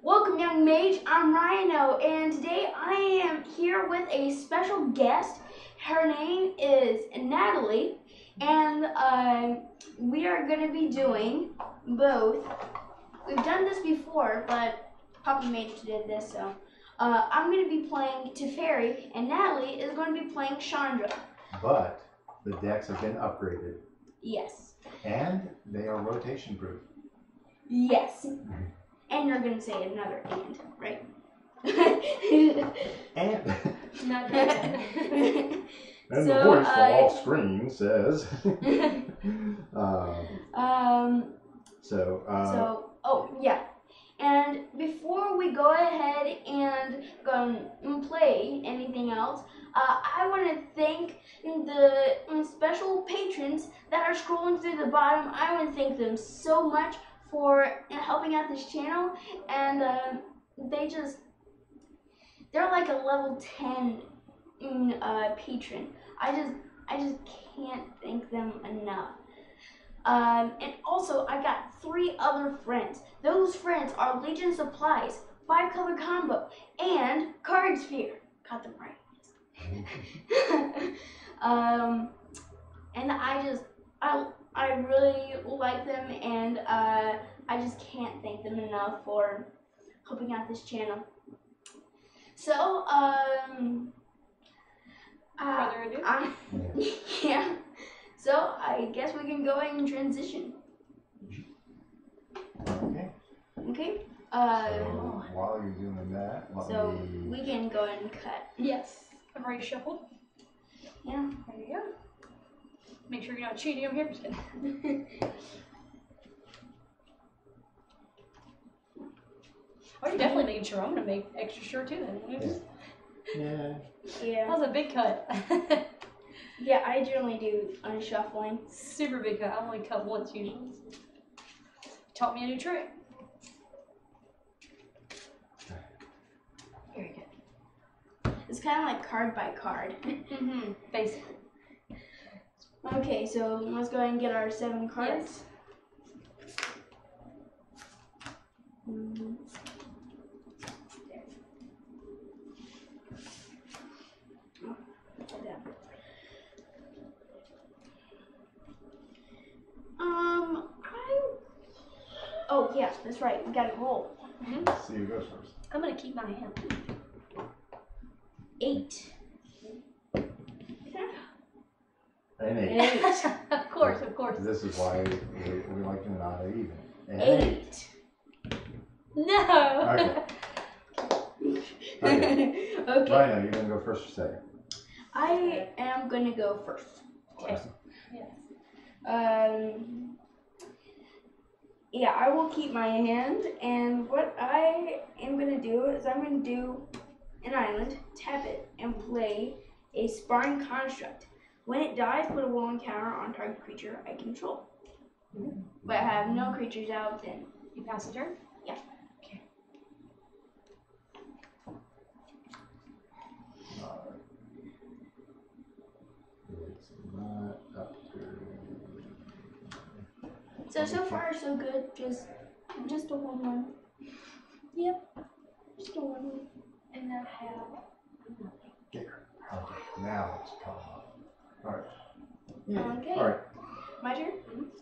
Welcome, young mage. I'm Rhino, and today I am here with a special guest. Her name is Natalie, and we are going to be doing both. We've done this before, but Papa Mage did this, so I'm going to be playing Teferi, and Natalie is going to be playing Chandra. But the decks have been upgraded. Yes. And they are rotation proof. Yes. And you're going to say another and, right? And Not and so, the voice off screen says oh yeah. And before we go ahead and go and play anything else, I want to thank the special patrons that are scrolling through the bottom. I want to thank them so much for helping out this channel, and they're like a level 10 patron. I just can't thank them enough. And also, I got 3 other friends. Those friends are Legion Supplies, 5-color combo, and Card Sphere. Got them right. And I really like them, and I just can't thank them enough for helping out this channel. So, further ado? Yeah. So, I guess we can go ahead and transition. okay. Okay? So while you're doing that, we can go ahead and cut. Yes. I'm ready to shuffle. Yeah. There you go. Make sure you're not cheating over here. Just kidding. Oh, you're definitely making sure. I'm going to make extra sure too then. Yeah. Yeah. That was a big cut. Yeah, I generally do unshuffling. Super big cut. I only cut once usually. Taught me a new trick. Very good. It's kind of like card by card. Basically. Okay, so let's go ahead and get our 7 cards. Yes. Oh yeah, that's right. We gotta roll. Let's see who goes first. I'm gonna keep my hand. 8. An 8. 8. Of course. This is why we like to not even. An 8. No. Okay. Okay. Rhino, you're gonna go first or second? I am gonna go first. Okay. Yes. Yeah, I will keep my hand, and what I am going to do is I'm going to do an island, tap it, and play a Sparring Construct. When it dies, put a rolling counter on target creature I control. But I have no creatures out, then. You pass the turn? Yeah. Okay. It's not up to... So far so good. Just a 1/1. Yep. Just a 1/1. And I have nothing. There. Okay. Now it's come up. Alright. Yeah. Okay. Alright. My turn?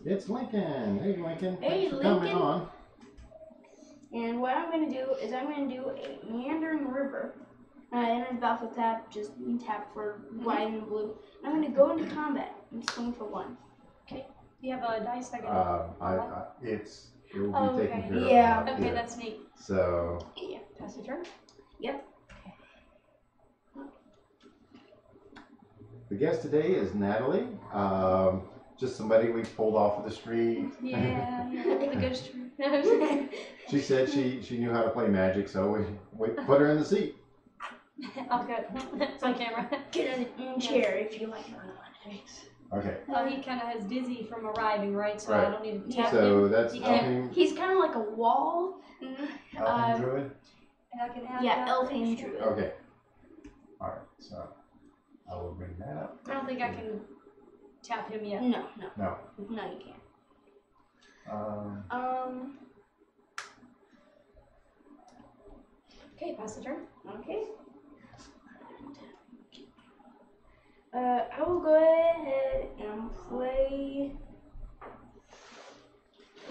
It's Lincoln. Hey, Lincoln. Hey, Thanks for coming Lincoln. on. And what I'm going to do is I'm going to do a Meandering River. And it's battlefield tap, just tap for white and blue. And I'm going to go into combat and swing for 1. Okay. Do you have a dice I can It will be Oh, taken okay. care of. Yeah. Okay, here. that's neat. So, Yeah. Pass the turn? Yep. the guest today is Natalie. Just somebody we pulled off of the street. Yeah, the ghost tree. She said she knew how to play Magic, so we put her in the seat. I'll go. It's on camera. Get in the chair if you like. Thanks. Okay. Oh, he kind of has dizzy from arriving, right? So Right. I don't need to tap So him. that's Elfin He's kind of like a wall. Druid? And I can add Yeah, that. Elfin Druid. Okay. Alright, so I will bring that up. I don't think I can tap him yet. No, No. you can't. Okay, pass the turn. Okay. I will go ahead and play.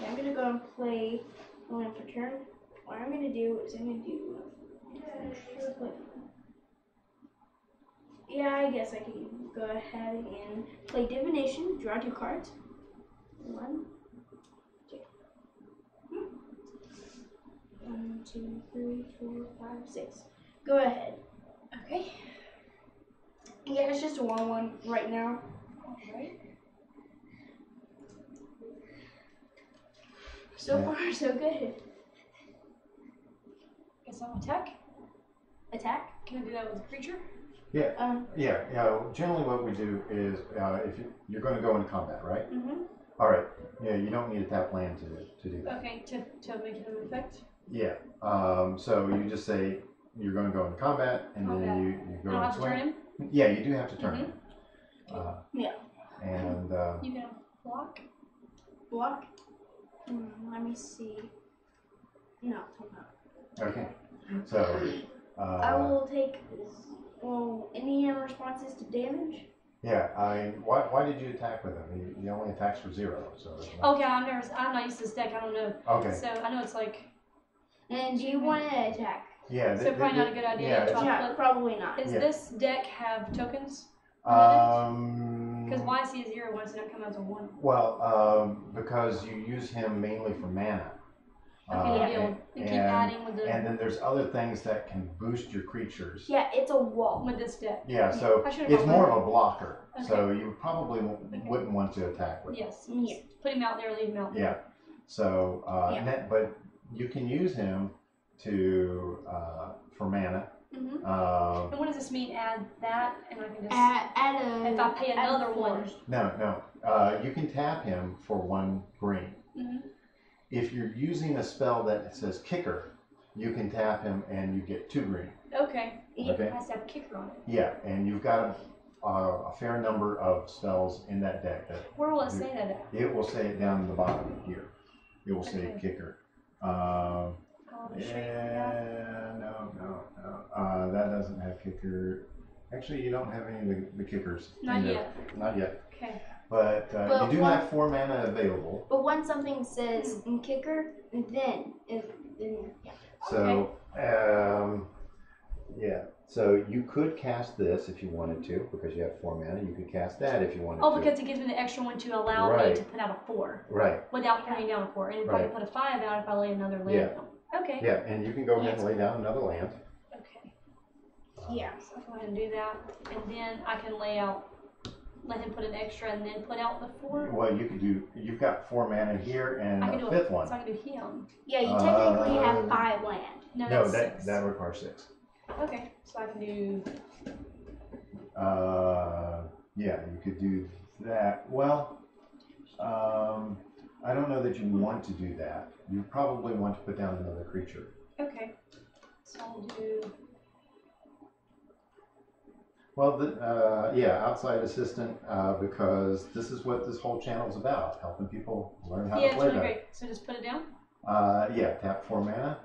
Yeah, I'm gonna go and play one for turn. What I'm gonna do is I'm gonna do. Yeah, I guess I can go ahead and play divination. Draw 2 cards. 1, 2. 1, 2, 3, 4, 5, 6. Go ahead. Okay. Yeah, it's just a 1/1 right now. Alright. So far, so good. Guess I'll attack. Attack. Can I do that with a creature? Yeah. Generally, what we do is if you're going to go into combat, right? Mm-hmm. All right. Yeah, you don't need a tap land to do that. Okay, to make it an effect. Yeah. So you just say you're going to go into combat, and then you go I don't and have to turn swing. him? Yeah, you do have to turn him. Yeah. And You can block. Block. Let me see. No. okay. So I will take. Well, any responses to damage? yeah. Why did you attack with him? He only attacks for 0. So. It's not- Okay, I'm not used to this deck. I don't know. Okay. So I know it's like. And do you want to attack? Yeah. So probably not a good idea. Yeah. to try to Yeah, flip. probably not. Does this deck have tokens? Because why is he a 0? Why does he not come out as a 1? Well, because you use him mainly for mana. Okay, you'll keep adding with the And then there's other things that can boost your creatures. Yeah, it's a wall. with this deck. Yeah, so I should've it's brought more one. of a blocker. Okay. So you probably wouldn't want to attack with. Yes. Yeah. Put him out there, leave him out there. Yeah. So, Yeah. but you can use him to for mana. Mm-hmm. Um, And what does this mean? Add that, and I can just. Add a. If I pay add another 4. one. no. You can tap him for 1 green. Mm-hmm. If you're using a spell that says kicker, you can tap him and you get 2 green. Okay. Yeah. Okay. It has to have a kicker on it. Yeah, and you've got a fair number of spells in that deck that Where will it say that at? it will say it down the bottom here. It will say Okay. kicker. I'll show you that. No. That doesn't have kicker. Actually, you don't have any of the kickers. Not in there. yet. Not yet. Okay. But But you do one- have 4 mana available. But when something says kicker, then yeah. So, yeah. So you could cast this if you wanted to, because you have 4 mana. You could cast that if you wanted Oh, to. because it gives me the extra one to allow me Right. to put out a 4 Right. without putting down a 4, and probably Right. put a 5 out if I lay another land Yeah. down. Okay. Yeah, and you can go ahead and lay down another land. Okay. Yeah. So I'll go ahead and do that, and then I can lay out. Let him put an extra, and then put out the 4. Well, you could do. You've got 4 mana here and I can a do 5th it. one. So I can do him. Yeah, you technically have 5 land. No, No, that's that 6. that requires 6. Okay, so I can do. Yeah, you could do that. Well, I don't know that you want to do that. You probably want to put down another creature. Okay. So I'll do. Well, yeah, outside assistant, because this is what this whole channel is about, helping people learn how Yeah, to it's play really better. great. So just put it down. Yeah, tap 4 mana.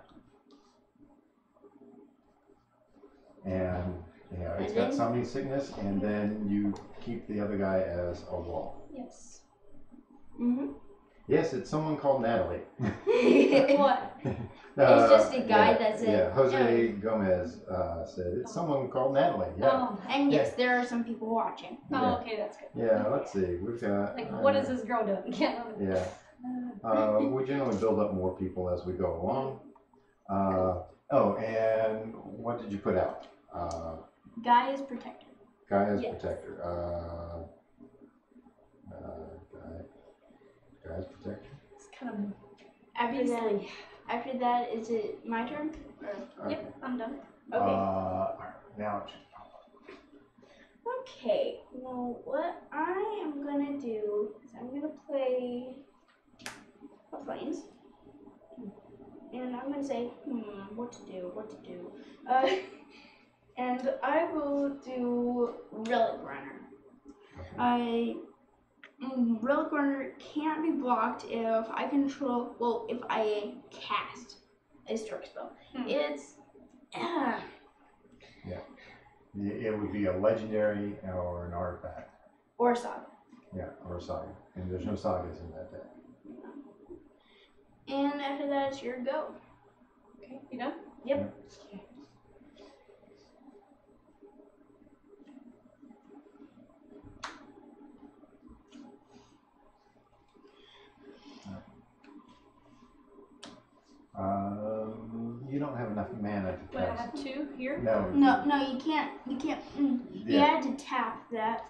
And it's And got then- summoning sickness, and then you keep the other guy as a wall. Yes. Mm-hmm. Yes, it's someone called Natalie. What? It's just a guy yeah, that said- Yeah, Jose Gomez said it's someone called Natalie. Yeah. Oh. And yes, there are some people watching. Oh, Yeah. okay, that's good. Yeah, let's see. We've got. Like, what is this girl doing? Yeah. Yeah. We generally build up more people as we go along. Oh, and what did you put out? Guy is protector. Guy as Yes. protector. Guy as protector. It's kind of After that, beastly. after that, is it my turn? Or- Yep, I'm done. Okay. Alright, now it should pop up. Okay, well, what I am gonna do is I'm gonna play a planes, and I'm gonna say, what to do. And I will do Relic Runner. Relic Runner can't be blocked if I control, well, if I cast a strike spell. It would be a legendary or an artifact. Or a saga. Yeah, or a saga. And there's no sagas in that deck. And after that, it's your go. Okay, you done? Yep. Okay. You don't have enough mana to Wait, I cast. have 2 here? No. No, you can't. You Yeah. had to tap that.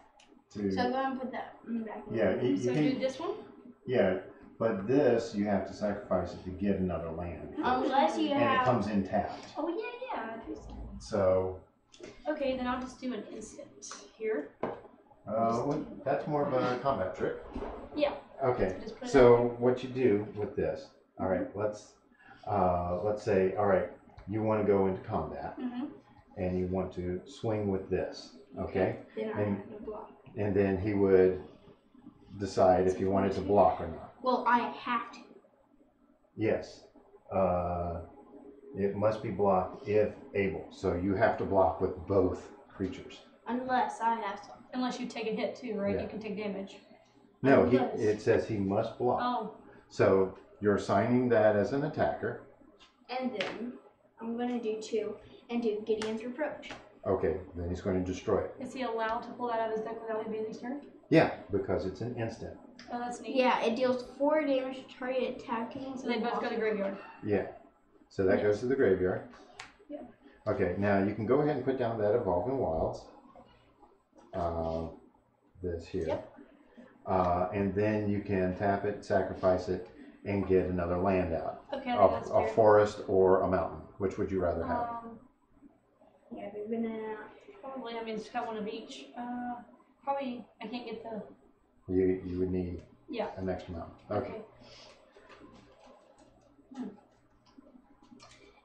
So go ahead and put that back. Yeah, you So can, do this one? yeah, but this you have to sacrifice it to get another land. Unless you And it have. comes in tapped. Oh, yeah. I do see. So, Okay, then I'll just do an instant here. that's more of a combat trick. Yeah. Okay, Just put it so what you do with this, all right, let's say, all right, you want to go into combat Mm-hmm. and you want to swing with this, okay? Then I And- have to block. And then he would decide if you wanted to block or not. Well, I have to. Yes. It must be blocked if able. So you have to block with both creatures. Unless I have to. Unless you take a hit too, right? Yeah. You can take damage. No, Unless. it says he must block. Oh, So you're assigning that as an attacker. And then I'm going to do 2 and do Gideon's Reproach. Okay, then he's going to destroy it. is he allowed to pull that out of his deck without it being his turn? Yeah, because it's an instant. Oh, that's neat. Yeah, it deals 4 damage to target attacking. So they both go to the graveyard. Yeah. So that goes to the graveyard. Yeah. Okay, now you can go ahead and put down that Evolving Wilds. This here. Yep. And then you can tap it, sacrifice it, and get another land out. Okay, I think that's A fair. forest or a mountain. Which would you rather have? Yeah, we've been in Probably, I mean, it's got one of each. Probably, I can't get the, You would need yeah. an extra mountain. Okay.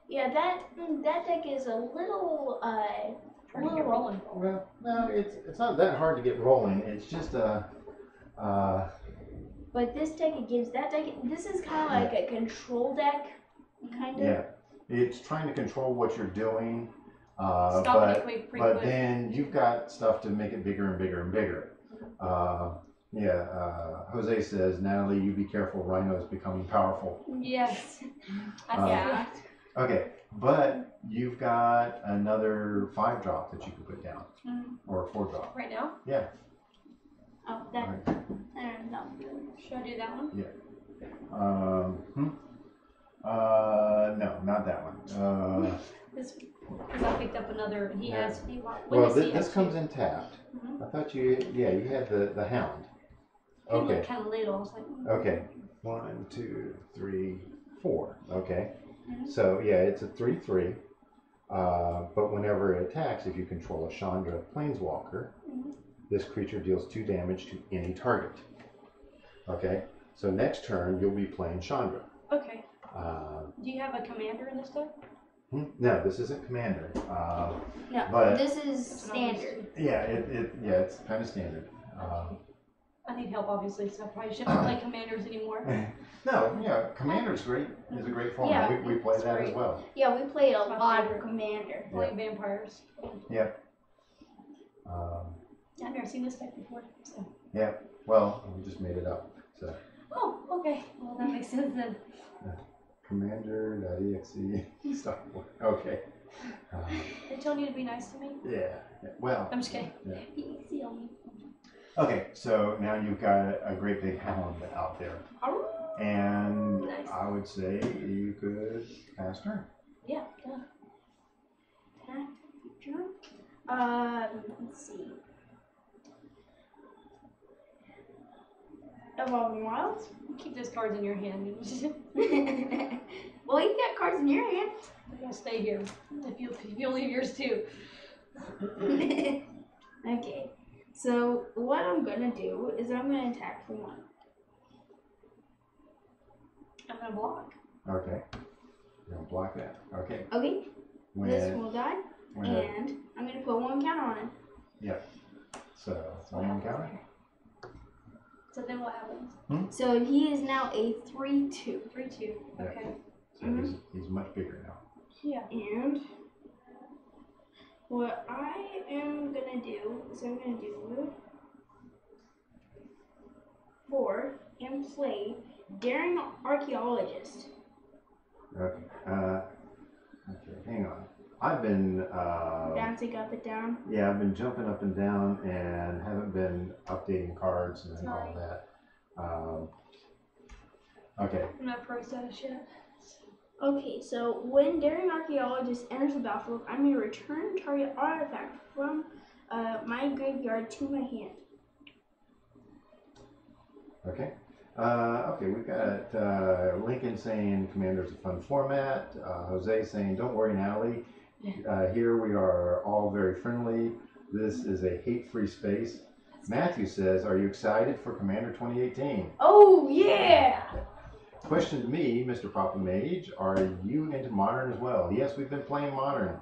Yeah, that deck is a little Trying to get rolling. Well, no, it's not that hard to get rolling. It's just But this deck, it gives that deck. This is kind of like a control deck, kind of. yeah. It's trying to control what you're doing. Stop it pretty But quick. then you've got stuff to make it bigger and bigger and bigger. Jose says, Natalie, you be careful. Rhino is becoming powerful. Yes. Yeah. Okay, but you've got another 5-drop that you can put down, or a 4-drop. Right now? Yeah. Oh, that. Right. No. Should I do that one? No, not that one. This, because I picked up another. He Yeah. has. Well, this comes in tapped. Mhm. I thought you had the hound. He Okay. looked kind of little. I was like, Okay. 1, 2, 3, 4. Okay. Mhm. So yeah, it's a 3/3. But whenever it attacks, if you control a Chandra Planeswalker, Mhm. this creature deals 2 damage to any target. Okay. So next turn you'll be playing Chandra. okay. Um, Do you have a commander in this deck? No, this isn't Commander. No, But- this is standard. Yeah, it's kind of standard. I need help, obviously, so I probably shouldn't play commanders anymore. No, yeah, Commander's great. Is a great format. Yeah, we play it's that great. as well. Yeah, we played a It's my lot of favorite. Commander. Play vampires. Yep. I've never seen this deck before. So. Yeah. Well, we just made it up. So Oh, okay. Well, that makes sense then. Commander.exe stuff. Okay. They told you to be nice to me. Yeah. Well. I'm just kidding. Yeah. Easy on me. Okay. So now you've got a great big hound out there, and Nice. I would say you could pass turn. Yeah. Done. Let's see. Evolving Wilds. Keep those cards in your hand. Well, you got cards in your hand. They're gonna stay here. If you'll leave yours too. Okay. So what I'm gonna do is I'm gonna attack for 1. I'm gonna block. Okay. You're gonna block that. Okay. Okay. This When will die, when and I'm gonna put 1 counter on it. so one counter. So then what happens? So he is now a 3/2. 3/2. Yeah. Okay. So he's much bigger now. Yeah. And what I am gonna do is I'm gonna do 4 and play Daring Archaeologist. Okay. Okay. Hang on. I've been Bouncing up and down. Yeah, I've been jumping up and down and haven't been updating cards and all that. Okay. I'm not pro status yet. Okay, so when Daring Archaeologist enters the battlefield, I may return target artifact from my graveyard to my hand. Okay. Okay, we've got Lincoln saying Commander's a fun format. Jose saying, don't worry, Natalie. Here we are all very friendly. This is a hate-free space. Matthew says, are you excited for Commander 2018? Oh, yeah! Question to me, Mr. Papa Mage, are you into Modern as well? Yes, we've been playing Modern.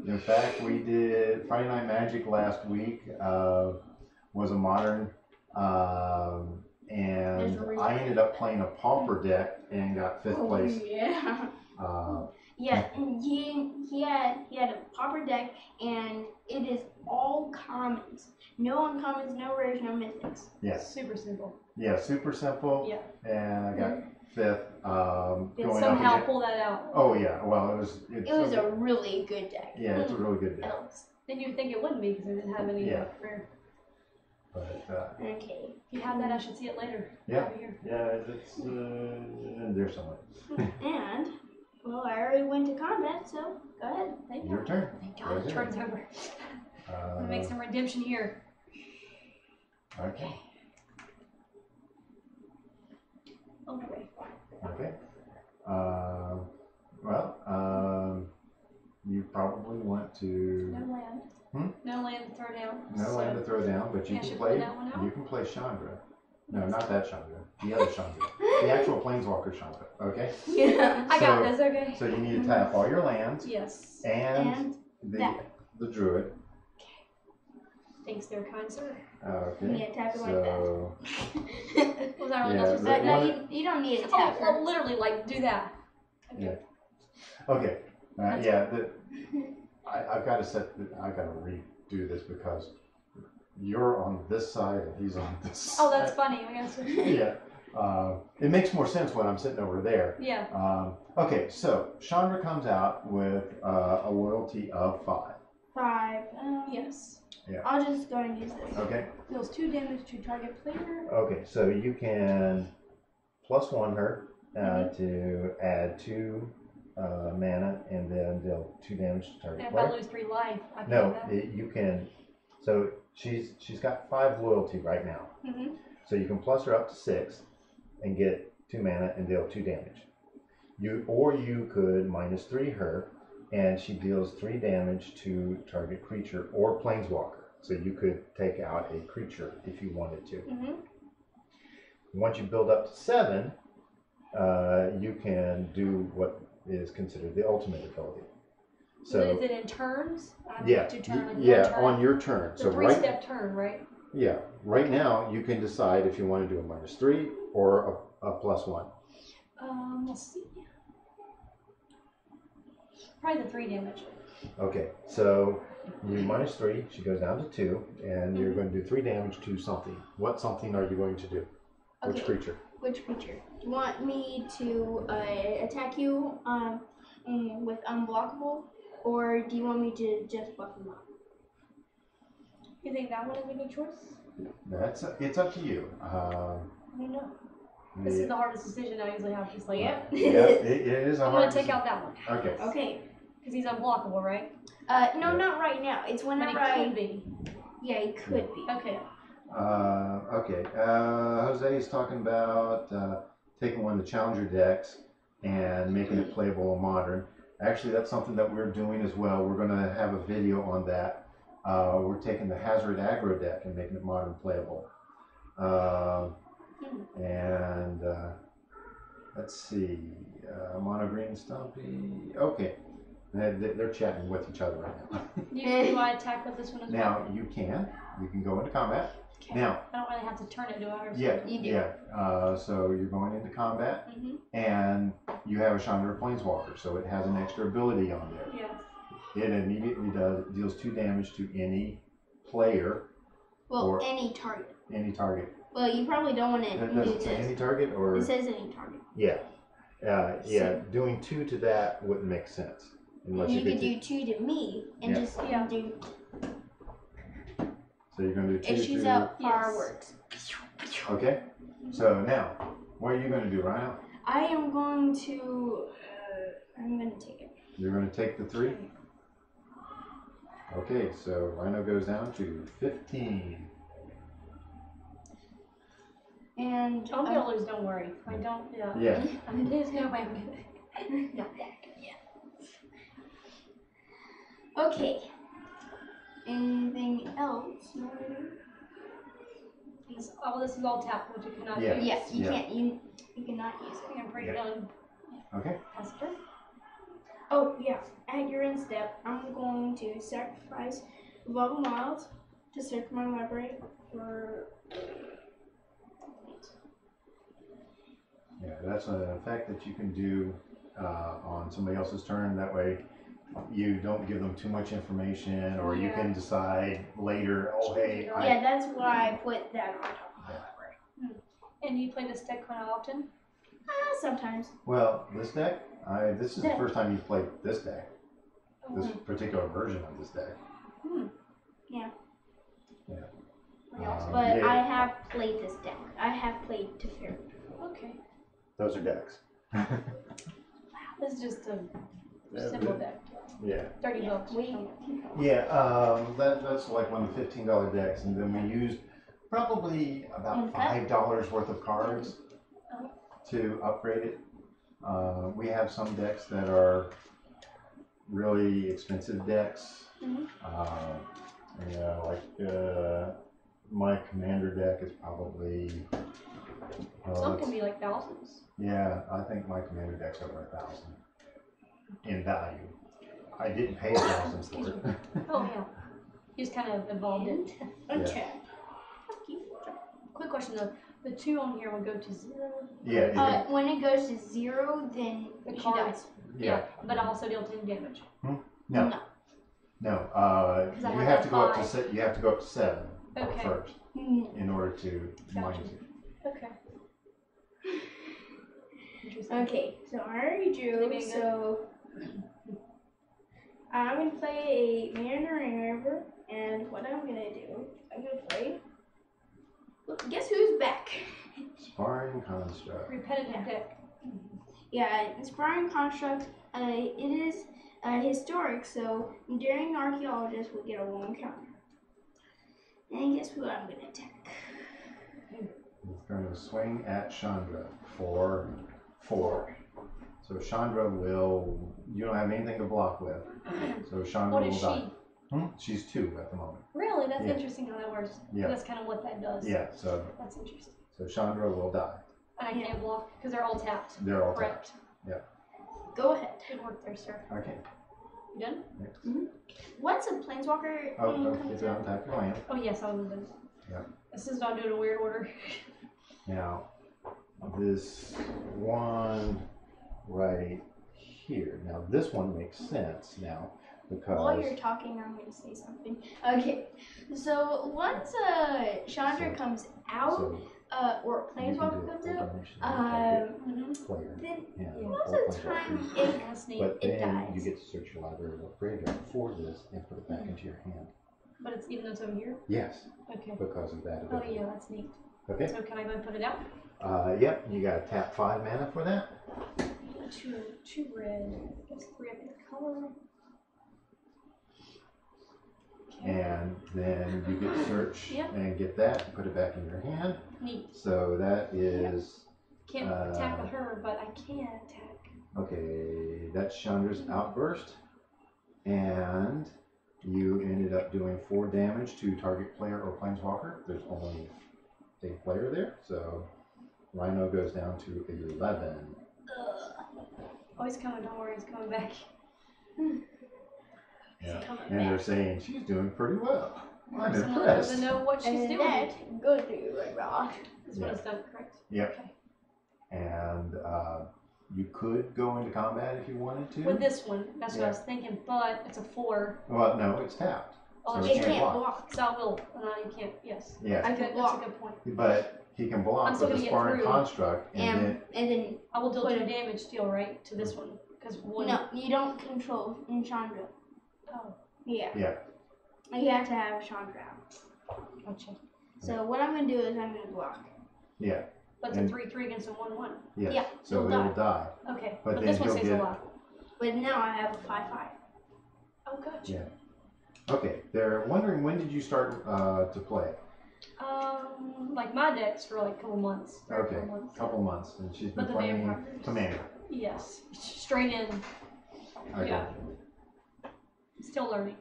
In fact, we did Friday Night Magic last week, was a Modern, and I ended up playing a Pauper deck and got 5th place. Yeah. Yeah, and he had a Pauper deck, and it is all commons. No uncommons, no rares, no mythics. Yes. Super simple. Yeah, super simple. Yeah. And I got 5th. Did Going somehow up pull that out. Oh yeah, well it was. It was a really good deck. Yeah, it's a really good deck. Then you'd think it wouldn't be because it didn't have any rare. But Okay. If you have that, I should see it later. Yeah. Over here. yeah, it's there somewhere. And, well, I already went to combat, so go ahead. Thank Your you. turn. Thank Go God, ahead. turn's over. I'm gonna make some redemption here. Okay. Okay. Okay. You probably want to. No land. No land to throw down. No land to throw down, but you I can should play. pull that one out? You can play Chandra. No, not that Chandra. The other Chandra. The actual Planeswalker Chandra. Okay. Yeah. I got this. Okay. So you need to tap all your lands Yes. and the Druid. Thanks, there, kind sir. Okay. You need to tap it like So. that. Was that really Yeah, not supposed to do No, that? you don't need to tap Oh, her. well, literally, like, do that. Okay. Yeah. Okay. Yeah. I've got to I've got to redo this because you're on this side and he's on this side. Oh, that's funny. I guess. Yeah. It makes more sense when I'm sitting over there. Yeah. Okay, so Chandra comes out with a loyalty of 5. 5. Yes. Yeah. I'll just go and use this. Okay. Deals 2 damage to target player. Okay, so you can +1 her to add 2 mana and then deal 2 damage to target And if player. I lose 3 life, I can No, do that. you can. So she's got 5 loyalty right now. Mm-hmm. So you can plus her up to 6 and get 2 mana and deal 2 damage. You could -3 her and she deals 3 damage to target creature or planeswalker. So you could take out a creature if you wanted to. Mm-hmm. Once you build up to 7, you can do what is considered the ultimate ability. So is it in turns? I yeah, have to turn, like, yeah, one turn. on your turn. It's So a 3-step turn, right? Yeah, right now you can decide if you want to do a -3 or a +1. Let's see. Probably the 3 damage. Okay, so you -3, she goes down to 2, and you're going to do 3 damage to something. What something are you going to do? Which Okay. creature? Which creature? Do you want me to attack you with unblockable, or do you want me to just buff him up? You think that one is a good choice? It's up to you. I don't know. This is the hardest decision I usually have. Just like, Yep. Yeah, it is a I'm hard gonna take decision. out that one Okay. Okay. because he's unblockable, right? No, not right now. It's But whenever he could be. Yeah, it could be. Okay. Okay. Jose is talking about taking one of the challenger decks and making it playable in modern. Actually, that's something that we're doing as well. We're going to have a video on that. We're taking the Hazard Aggro deck and making it modern playable. And let's see, Mono Green Stumpy. Okay, they're chatting with each other right now. Do I attack with this one as well? Now you can go into combat. Okay. Now, I don't really have to turn it, do I? Or yeah, You do. yeah. So you're going into combat, Mm-hmm. and you have a Chandra Planeswalker, so it has an extra ability on there. Yes. it immediately deals 2 damage to any player. Well, or any target. Any target. Well, you probably don't want to Does use it say this. any target or? It says any target. Yeah. Yeah. Doing 2 to that wouldn't make sense unless You could do 2 to me and just do. So you're gonna do 2 It shoots to. out fireworks. Okay. So now, what are you gonna do, Rhino? I am going to. I'm gonna take it. You're gonna take the 3. Okay. So Rhino goes down to 15. And I'm gonna lose, don't worry. I don't, yeah. Yeah. There's no way I'm gonna. Not that. Yeah. Okay. Anything else you want to do? This is all tapped, which you cannot Yeah. use. Yes, you can't. You cannot use it. I'm pretty done. Okay. Pass it through. Oh yeah. At your end step, I'm going to sacrifice Evolving Wilds to search my library for. Yeah, that's an effect that you can do on somebody else's turn. That way, you don't give them too much information, or you can decide later. Oh, hey. Yeah, that's why I put that on top of my library. And you play this deck quite often? Sometimes. Well, this deck. This is the first time you've played this deck. This particular version of this deck. Yeah. Yeah. But yeah. I have played this deck. I have played Teferi. Okay. Those are decks. This is just a simple deck. Yeah. 30 bucks. Yeah. That's like one of the $15 decks, and then we used probably about $5 worth of cards to upgrade it. We have some decks that are really expensive decks. My commander deck is probably. Some can be like thousands. Yeah, I think my commander deck's over 1,000 in value. I didn't pay 1,000 for it. Oh yeah. You just kind of evolved it. Okay. Quick question though. The 2 on here would go to 0. Yeah. When it goes to 0, then The she cards. dies. Yeah. But also deal 10 damage. No. No. No. I You heard have to that go up to 5. you have to go up to 7 Okay. first in order to mine it. Okay. Interesting. Okay, so I already drew, so I'm going to play a Meandering River, and what I'm going to do, I'm going to play, look, guess who's back? Sparring Construct. Repetitive deck. Yeah, Inspiring Construct, it is historic, so during Archaeologist we get a 1 counter. And guess who I'm going to attack? It's going to swing at Chandra for 4. So Chandra will. You don't have anything to block with. So Chandra What will is die. she? She's 2 at the moment. Really? That's interesting how that works. Yeah. That's kind of what that does. Yeah. So That's interesting. Chandra will die. And I can't block because they're all tapped. They're all Correct. tapped. Yeah. Go ahead. Good work there, sir. Okay. You done? Next. What's a Planeswalker? Don't comes get to out? untap your land. Oh yes, I was done. Yeah. This is not doing a weird order. Now, this one right here. Now, this one makes sense now because. While you're talking, I'm going to say something. Okay, so once Chandra comes out, or Planeswalker comes out, then most of the time But it then dies. you get to search your library or graveyard for this and put it back into your hand. But it's even though it's over here? Yes, Okay. because of that Oh ability. yeah, that's neat. Okay. So can I go and put it out? Yep, you got to tap 5 mana for that. 2 red. That's 3 of the color. And then you get to search and get that and put it back in your hand. Neat. So that is. Can't attack with her, but I can attack. Okay, that's Chandra's outburst. And you ended up doing 4 damage to target player or planeswalker. There's only a player there, so Rhino goes down to 11. Oh, he's coming, don't worry, he's coming back. Yeah. And they're saying she's doing pretty well. I'm Someone impressed. doesn't know what she's doing. That go through like that. That's what it's done, correct? Yep. Okay. And You could go into combat if you wanted to. With this one, that's what Yeah. I was thinking, but it's a 4. Well, no, it's tapped. Oh, So It it can't block. block. So I will. No, you can't. Yes. Yeah, I can That's block. a good point. but he can I'm block still with a gonna get sparring through. construct, and And then I will deal Put 2 it- damage still, right? To this one. Because one. no, you don't control in Chandra. Oh, Yeah. Yeah. You have to have Chandra out. gotcha. So what I'm gonna do is I'm gonna block. yeah, But it's a And- 3/3 against a 1/1. yes. Yeah, So he'll it'll die. Okay. But But then this one he'll stays get- alive. But now I have a 5/5. Oh, gotcha. Yeah. Okay, they're wondering when did you start to play? Like my decks for like a couple months. 3 or 4 Okay, months. couple months, and she's been But the playing vampires. Commander. Yes. Straight in. Okay. Yeah. Still learning.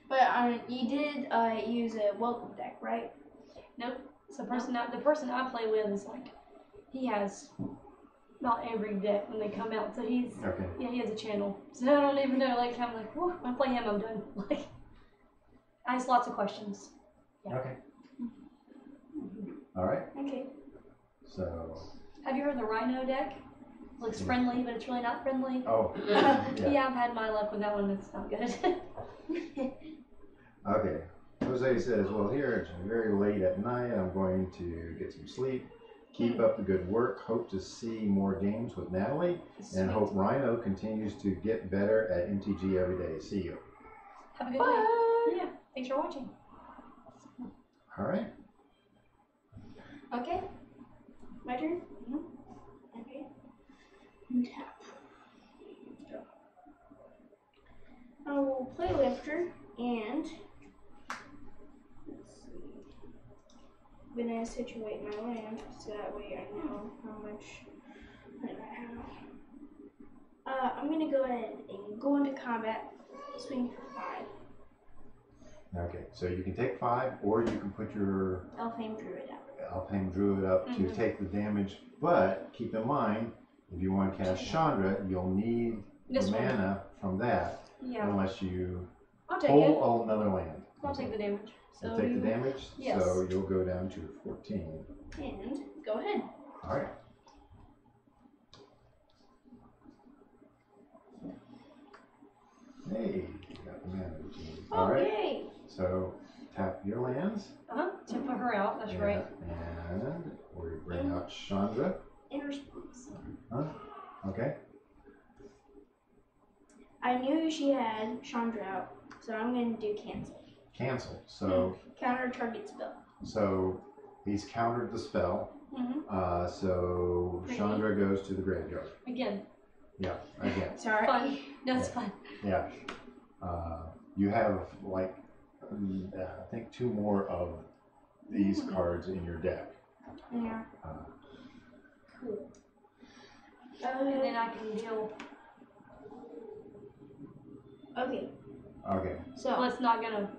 But you did use a welcome deck, right? Nope. So the person I play with is like, he has not every deck when they come out. So he has a channel. So I don't even know. Like I'm like, whew, when I play him, I'm done. Like, I ask lots of questions. Yeah. Okay. All right. Okay. So. Have you heard the Rhino deck? Looks friendly, but it's really not friendly. Oh. Yeah, I've had my luck with that one. It's not good. Okay. Jose says, well, here it's very late at night. I'm going to get some sleep. Keep up the good work. Hope to see more games with Natalie. And hope Rhino continues to get better at MTG every day. See you. Have a good Bye. night. Yeah. Thanks for watching. All right. Okay. My turn? Okay. Tap. I will play Lifter and let's see. I'm gonna situate my land so that way I know how much land I have. I'm gonna go ahead and go into combat, swing for 5. Okay. So you can take 5, or you can put your Elfame Druid out. Alpine Druid up to take the damage. But keep in mind, if you want to cast Chandra, you'll need This the one. mana from that, Yeah. unless you I'll take it. pull another land. I'll take the damage. So You'll take you- the damage, Yes. so you'll go down to 14. And go ahead. All right. Hey, you got the mana routine. All right. Yay! So tap your lands. To put her out. That's right. And we bring out Chandra. In response. Okay. I knew she had Chandra out, so I'm going to do cancel. Cancel. So Counter target spell. so he's countered the spell. Mm-hmm. So Pretty Chandra goes to the graveyard. Again. Yeah. Again. Sorry. Fun. That's fun. Yeah. You have like I think 2 more of these cards in your deck. Yeah. Cool. And then I can deal. Okay. Okay. So Well, it's not gonna.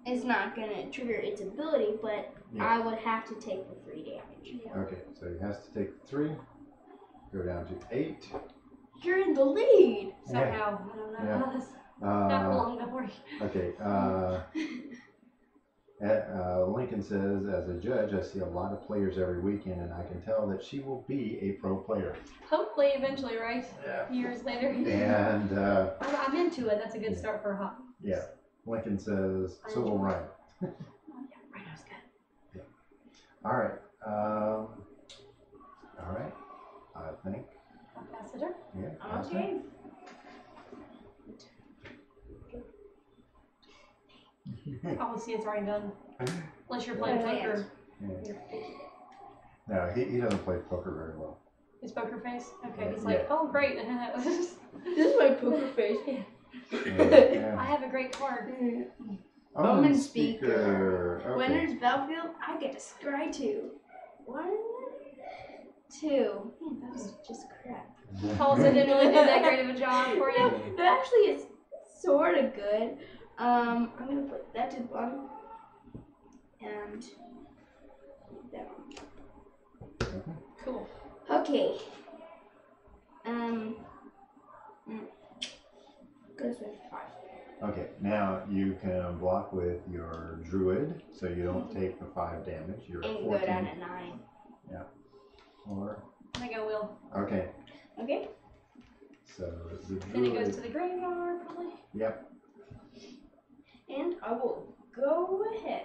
it's not going to trigger its ability, but Yeah. I would have to take the 3 damage. Yeah. Okay. So he has to take 3. Go down to 8. You're in the lead. Somehow. I don't know Yeah. how this. Not for long. Don't worry. Okay. Lincoln says, as a judge, I see a lot of players every weekend, and I can tell that she will be a pro player. Hopefully, eventually, right? Yeah. Years later. And I'm into it. That's a good start for a hobby. yeah, Lincoln says, so will Ryan. Oh, yeah, Rhino's good. All right. All right. I think. I'll pass it her. Yeah. that's it. Okay. Oh, see, it's already done. Unless you're playing Yeah. poker. Yeah. No, he doesn't play poker very well. His poker face? Okay, he's Yeah. like, oh, great. This is my poker face. Yeah. I have a great card. Bowman Speaker. Okay. Winner's Battlefield, I get to scry 2. 1, 2. Man, that was just crap. Paulson didn't really do that great of a job for you. No, actually, it's sort of good. I'm gonna put that to the bottom and that one. Cool. Okay. Goes with 5. Okay, now you can block with your druid, so you don't take the 5 damage. You're at And 14. go down to 9. Or I think I will. okay. Okay. So the Then it druid. goes to the graveyard, probably. Yep. And I will go ahead.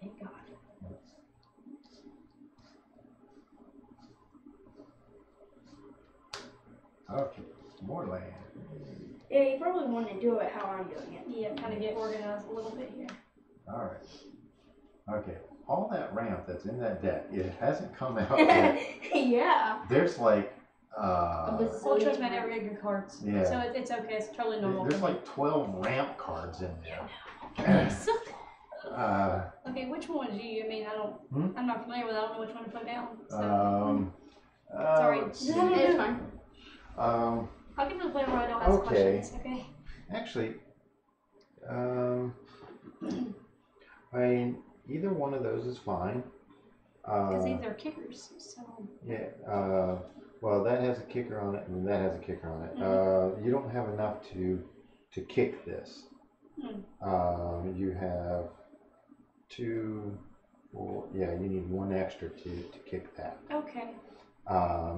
Thank God. Okay, more land. Yeah, you probably want to do it how I'm doing it. Yeah, kind of get organized a little bit here. All right. Okay, all that ramp that's in that deck, it hasn't come out yet. Yeah. There's like, Well, trust me, I never get your cards. Yeah. So it's okay. It's totally normal. there's like 12 ramp cards in there. Yes. Uh, Okay, which one is you? I mean, I don't. Hmm? I'm not familiar with. I don't know which one to put down. So Sorry. Sorry. Let's see. It's fine. Um, I'll get to the point where I don't ask Okay. questions. Okay. actually, I mean, either one of those is fine. Because these are kickers. So. Yeah, well, that has a kicker on it, and that has a kicker on it. You don't have enough to kick this. You have 2, 4, yeah, you need 1 extra to kick that. Okay.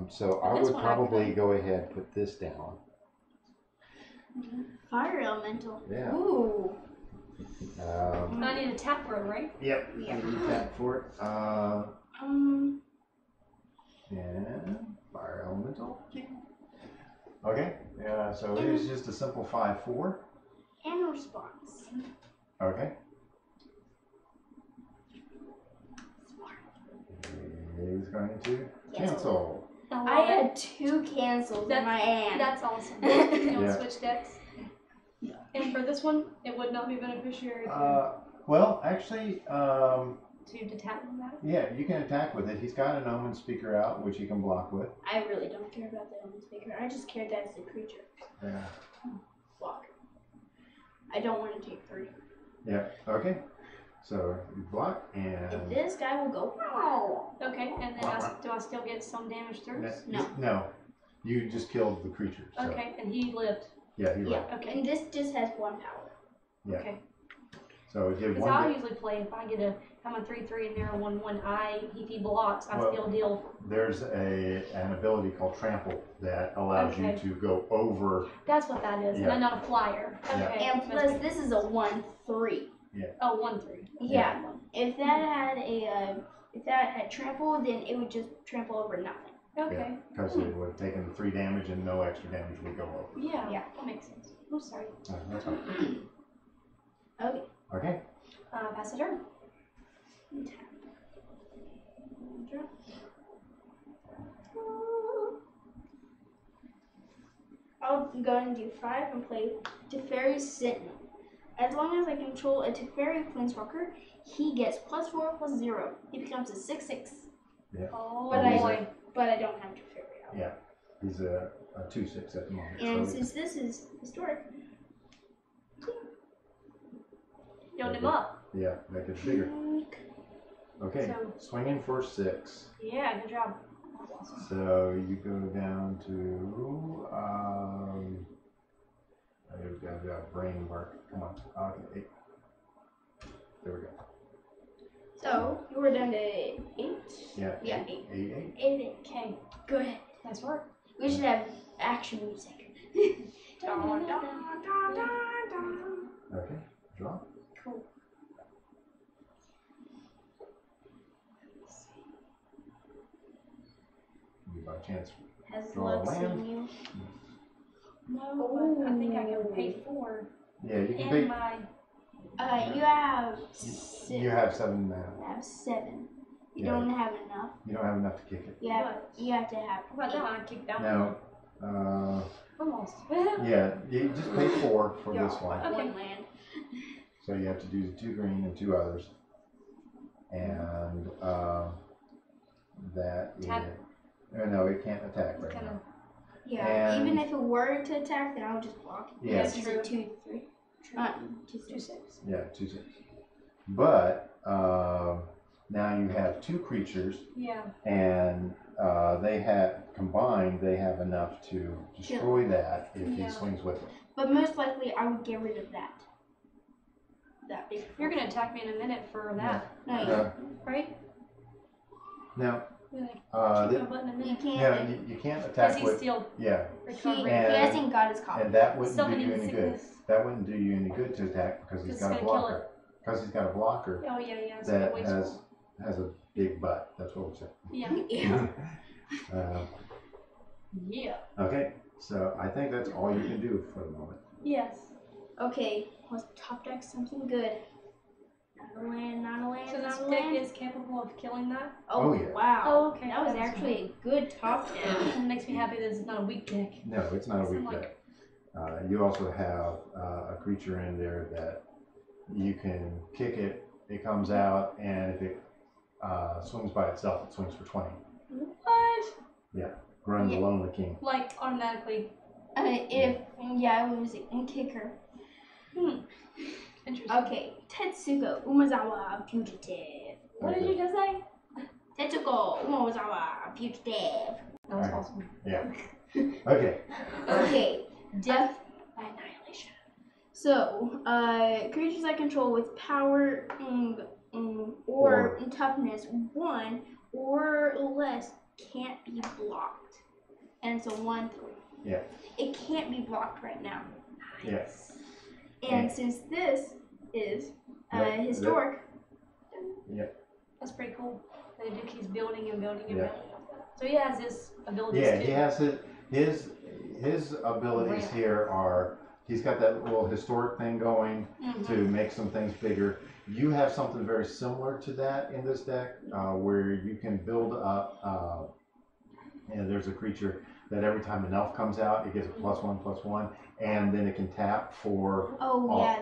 So I This would one I probably could. go ahead and put this down. Fire elemental. Yeah. Ooh. I need a tap row, right? Yep. Yeah. You need that for it. And fire elemental. Okay. Yeah. So it is just a simple 5/4. And response. Okay. He's going to cancel. I I love it. had 2 cancels in my hand. That's awesome. You want to Yeah. switch decks? And for this one, it would not be beneficiary Well, actually, to tap on that. yeah, you can attack with it. He's got an Omen Speaker out, which he can block with. I really don't care about the Omen Speaker. I just care that it's a creature. Yeah. Block. I don't want to take 3. Yeah. Okay. So you block and. This guy will go. Oh. Okay, and then do I still get some damage through? No. No. You just killed the creature. So. Okay, and he lived. Yeah, he Yeah. lived. Okay. And this just has 1 power. Yeah. Okay. So it did Because 1. I usually play if I get I'm a 3/3 and they're a 1/1. If he blocks, I Well, still deal. There's an ability called Trample that allows Okay. you to go over. That's what that is, and Yeah. I'm not a flyer. Yeah. Okay. And plus, this is a 1/3. Oh, 1/3. Yeah. If that had trample, then it would just trample over nothing. Okay. Because it would have taken the 3 damage and no extra damage would go over. Yeah. Yeah. That makes sense. Oh, sorry. That's fine. Okay. Okay. Pass the turn. I'll go and do 5 and play Teferi Sentinel. As long as I control a Teferi Planeswalker, he gets +4/+0. He becomes a 6/6. Yeah. Oh, But boy. But I don't have Teferi out. Yeah. He's a 2/6 at the moment. And so since this is historic, Build him up. yeah, that gets bigger. Okay. So- Swinging for 6. Yeah, good job. That's awesome. So you go down to I've got brain work. Come on. Okay, 8. There we go. so you were down to 8. Yeah. Yeah, 8. 8. 8. Okay. Go ahead. Nice work. We should have action music. Okay. Draw. Cool. You by chance. Has Draw luck land. seen you? No, but I think I can pay 4. Yeah, you can And pay. my. You have 6. You have 7 mana. I have 7. You Yeah. don't have enough. You don't have enough to kick it. You have to have How about 8. that one? I kicked that No. one. Almost. Yeah, you just pay 4 for Yeah, this one. Okay. 1 land. So you have to do the 2 green and 2 others. And that is. Tap. No, it can't attack It's right kinda- now. Yeah, And- even if it were to attack, then I would just block. Yeah. This is a 2/3. True. 2/6. Yeah, 2/6. But now you have 2 creatures, Yeah. and they have combined. They have enough to destroy that if Yeah. he swings with it. But most likely, I would get rid of that. That big. You're gonna attack me in a minute for that, No, Uh, right? now, A button and You then can't. Yeah, you can't because attack he's with. still Yeah, He recovering. hasn't got his copy. and that wouldn't do Summoning you any good. sickness. That wouldn't do you any good to attack because he's It's got a gonna kill blocker. Because he's got a blocker Oh yeah, it's that really has wasteful. a big butt. That's what we said. Yeah. Yeah. Yeah. Okay, so I think that's all you can do for the moment. Yes. Okay, let's top deck something good. Not a land, not a land, So this not a deck land. is capable of killing that. Oh, yeah. Wow. Oh, okay. That was That's actually a good top deck. It makes me happy that it's not a weak deck. No, it's not a weak Like- deck. You also have a creature in there that you can kick it, it comes out, and if it swings by itself, it swings for 20. What? Run the Yeah. Lonely King. Like automatically. It was a kicker. Interesting. Okay, Tetsuko Umazawa Fugitive. What did you just say? Tetsuko Umazawa Fugitive. That was Alright. awesome. Yeah. Okay. Okay, Death by annihilation. so creatures I control with power or toughness 1 or less can't be blocked. And it's a 1/3. Yeah. It can't be blocked right now. Yes. And since this is historic, That's pretty cool. And the dude keeps building and building and Yeah. building. So he has his abilities Yeah, too. he has his abilities Ramp. here are, he's got that little historic thing going to make some things bigger. You have something very similar to that in this deck, where you can build up, and there's a creature that every time an elf comes out, it gets a +1/+1, and then it can tap for,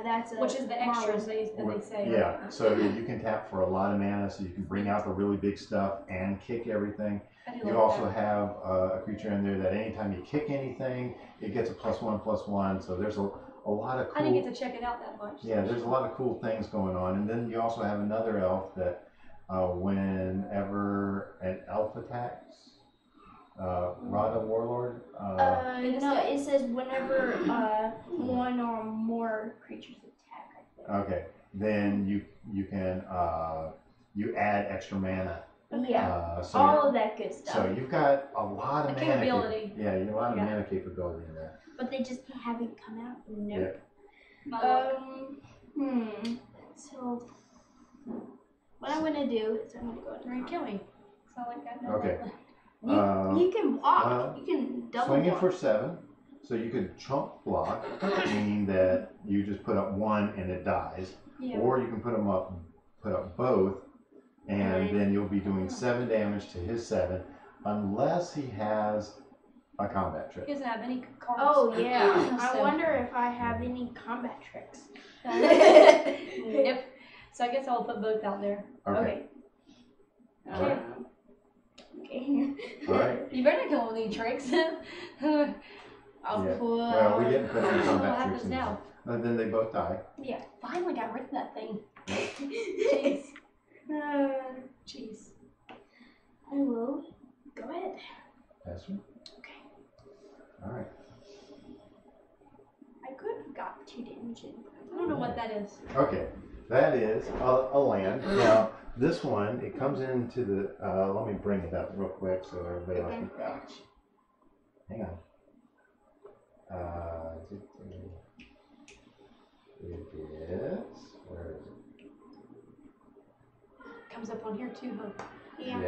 that's a Which is the extras Marvel. that they say. yeah, so you can tap for a lot of mana, so you can bring out the really big stuff and kick everything. I do You like also that. have a creature in there that anytime you kick anything, it gets a +1/+1, so there's a lot of I didn't get cool, to check it out that much. yeah, there's a lot of cool things going on. And then you also have another elf that whenever an elf attacks, Rhino Warlord, No, it says whenever one or more creatures attack. okay, then you can you add extra mana. Yeah, So all of that good stuff. so you've got a lot of The mana. capability. Yeah, you have a lot of Yeah. mana capability in there. But they just haven't come out. Nope. My luck. So what I'm gonna do is I'm gonna go You're gonna kill me. It's not like that. No. Okay. You can block. well, You can double Swinging block. for 7, so you could chunk block, meaning that you just put up 1 and it dies, Yeah. or you can put up both, and then you'll be doing 7 damage to his 7, unless he has a combat trick. He doesn't have any cards. Oh yeah. I So- wonder if I have any combat tricks. Nope. So I guess I'll put both out there. Okay. All right. Okay. All right. You better not kill with any tricks. I'll Yeah. put. Well, we didn't put any What combat happens tricks in now? there. And then they both die. Yeah. Finally got rid of that thing. Jeez. Jeez. I will go ahead. That's one. Okay. All right. I could have got 2 damage in. I don't know what that is. Okay. That is a land. Now, this one, it comes into the, let me bring it up real quick so everybody else can, hang on. It is, where is it? Comes up on here too, huh? Yeah.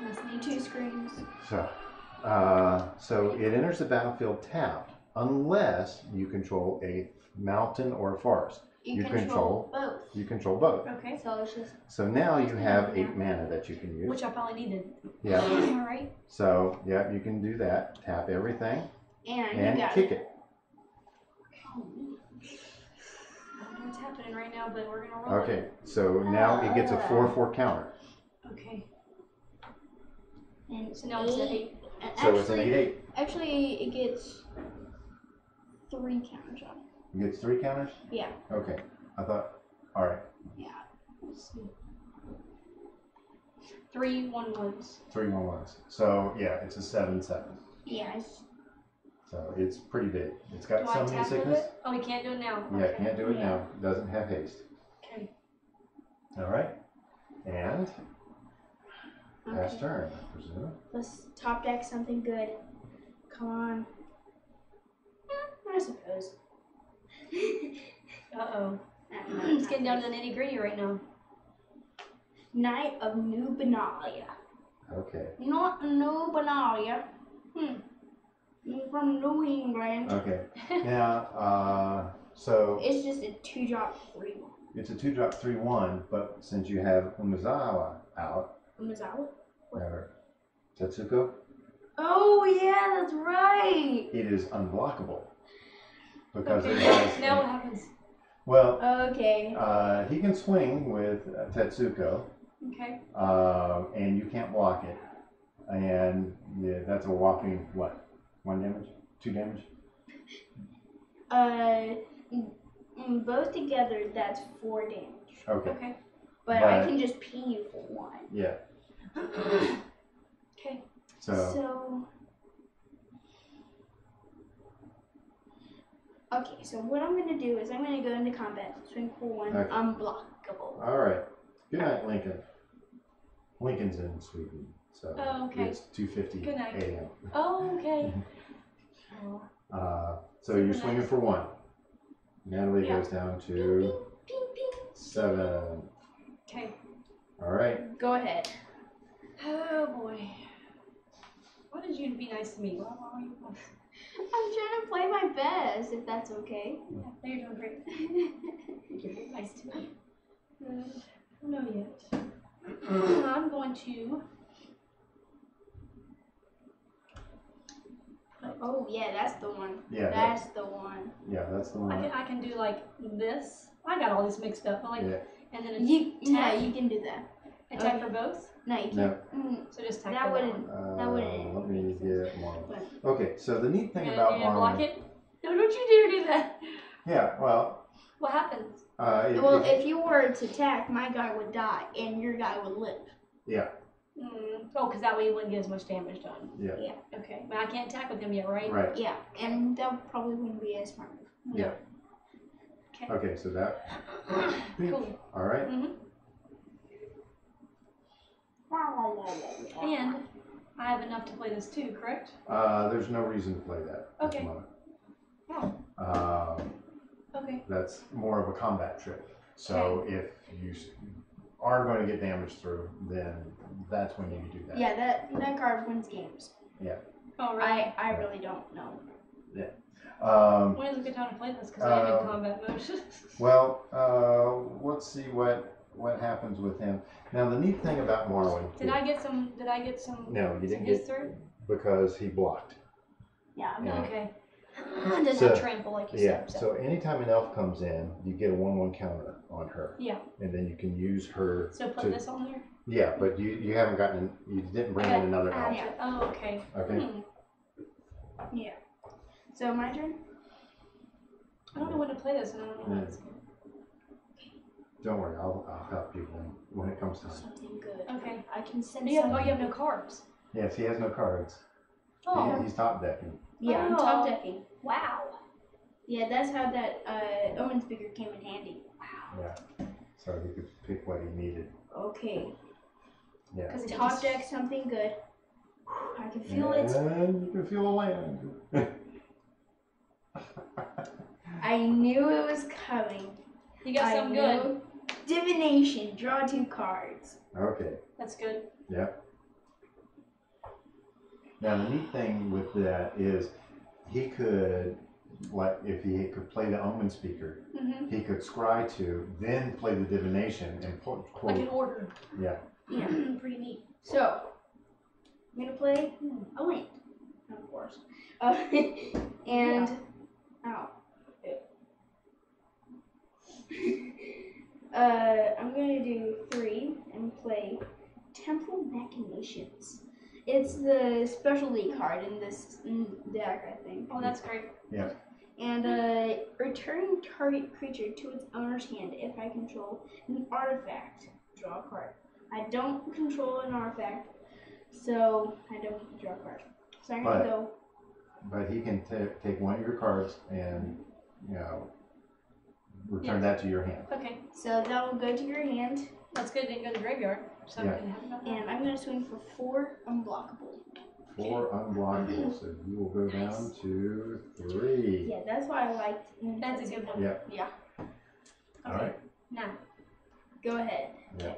That's neat. 2 screens. So it enters the battlefield tapped unless you control a mountain or a forest. You You control both. You control both. Okay. So it's just. So now you have 8 mana that you can use. Which I probably needed. Yeah. Alright. So yeah, you can do that. Tap everything And you and got kick it. I don't know what's happening right now, but we're gonna roll Okay. it. So now it gets a 4/4 counter. Okay. And So now it's at 8. So it's an 8/8. Actually, it gets 3 counters on it. It gets 3 counters. Yeah. Okay. I thought. All right. Let's see. 3 1/1s. 3 1/1s. So yeah, it's a 7/7. Yes. So it's pretty big. It's got Do I summoning tap with sickness. it? Oh, we can't do it now. Yeah, Okay. can't do it Yeah. now. Doesn't have haste. Okay. All right. And Pass turn, I presume. Let's top deck something good. Come on. I suppose. Uh-oh. It's getting down to the nitty-gritty right now. Knight of New Benalia. Okay. Not New Benalia. From New England. Okay. Now, so It's just a 2-drop 3-1. it's a 2-drop 3/1, but since you have Umezawa out, Umezawa? or Tetsuko, Oh yeah, that's right. it is unblockable because it Okay. has. Now what happens? Well, Okay. he can swing with Tetsuko, Okay. and you can't block it, and yeah, that's a whopping what? 1 damage? 2 damage? Both together, that's 4 damage. Okay. Okay. But I can just ping you for 1. Yeah. Okay. So. Okay, so what I'm gonna do is I'm gonna go into combat, swing for 1, Okay. unblockable. All right. Good night, Lincoln. Lincoln's in Sweden, so Oh, okay. it's 2:50 Good night. a.m. Oh, okay. So you're swinging for 1. Natalie Yeah. goes down Ping, to ping, ping. 7. Okay. All right. Go ahead. Oh boy. Why did you be nice to me? Why were you? I'm trying to play my best, if that's okay. Yeah, you're doing great. You're very nice to me. I don't know yet. I'm going to. Oh yeah, that's the one. Yeah. That's the one. Yeah, that's the one. I can do like this. I got all this mixed up, but like, Yeah. and then Yeah, you can do that. attack okay. for both. No, you No. can't. So just attack That for wouldn't. one. That wouldn't Let me make sense. get Marlon. But- Okay, so the neat thing You're about gonna block Marlon. it? No, don't you dare do that. Yeah, well. What happens? Well, if you were to attack, my guy would die, and your guy would live. Yeah. Oh, because that way you wouldn't get as much damage done. Yeah. Yeah. Okay, but I can't attack with him yet, right? Right. Yeah, and that probably wouldn't be as smart. Yeah. Okay. Okay, so that. Cool. All right. And I have enough to play this too, correct? There's no reason to play that at the Okay. moment. Oh. Okay. That's more of a combat trick. So if you are going to get damaged through, then that's when you do that. Yeah, that card wins games. Yeah. Oh, really? I really don't know. When is a good time to play this? Because I am in combat mode. Well, let's see what happens with him. Now, the neat thing about Marlon. Did I get some? No, you didn't his get through? because he blocked. Yeah, I'm Yeah. Okay. Doesn't So- have trample like you Yeah. said. So anytime an elf comes in, you get a 1/1 counter on her. Yeah. And then you can use her. So put this on there. Yeah, but you haven't gotten. You didn't bring in another elf. Yeah. Oh, okay. Okay. Yeah. So my turn? I don't know when to play this, and I don't know when Yeah. it's good. Don't worry, I'll help you when it comes time. Something good. Okay. I can send You have, something. you have no cards. Yes, he has no cards. Oh. He's top decking. Yeah, I'm Oh. top decking. Wow. Yeah, that's how that Omen speaker came in handy. Yeah. So he could pick what he needed. Okay. Yeah. Because Top deck something good. I can feel it. And you can feel a land. I knew it was coming. You got something good. Divination. Draw 2 cards. Okay. That's good. Yep. Now the neat thing with that is he could, like, if he could play the Omen speaker, he could scry to, then play the divination and quote. Like an order. Yeah. Yeah, pretty neat. So, I'm gonna play a land, of course. And I'm gonna do 3 and play Temple Machinations. It's the specialty card in this deck, I think. Oh, that's great. Yeah. And return target creature to its owner's hand if I control an artifact. Draw a card. I don't control an artifact, so I don't get to draw a card. So I'm gonna go. But he can take one of your cards and, return that to your hand. Okay. So that will go to your hand. That's good. Didn't go to the graveyard. So Yeah. And I'm gonna swing for 4 unblockable. 4 unblockable, so you will go down to 3. Yeah, that's why I liked. That's a good one. Yep. Yeah. All right. Now, Go ahead. Yeah.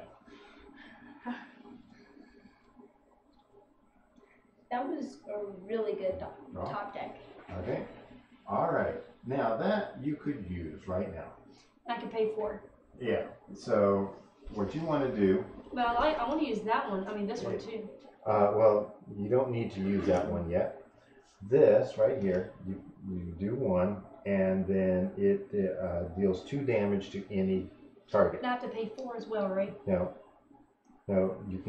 That was a really good Oh. top deck. Okay. All right. Now that you could use right now. I can pay 4. Yeah. So what you want to do? Well, I want to use that one. I mean, this one too. Well, you don't need to use that one yet. This right here, you do 1, and then it deals 2 damage to any target. I have to pay 4 as well, right? No, you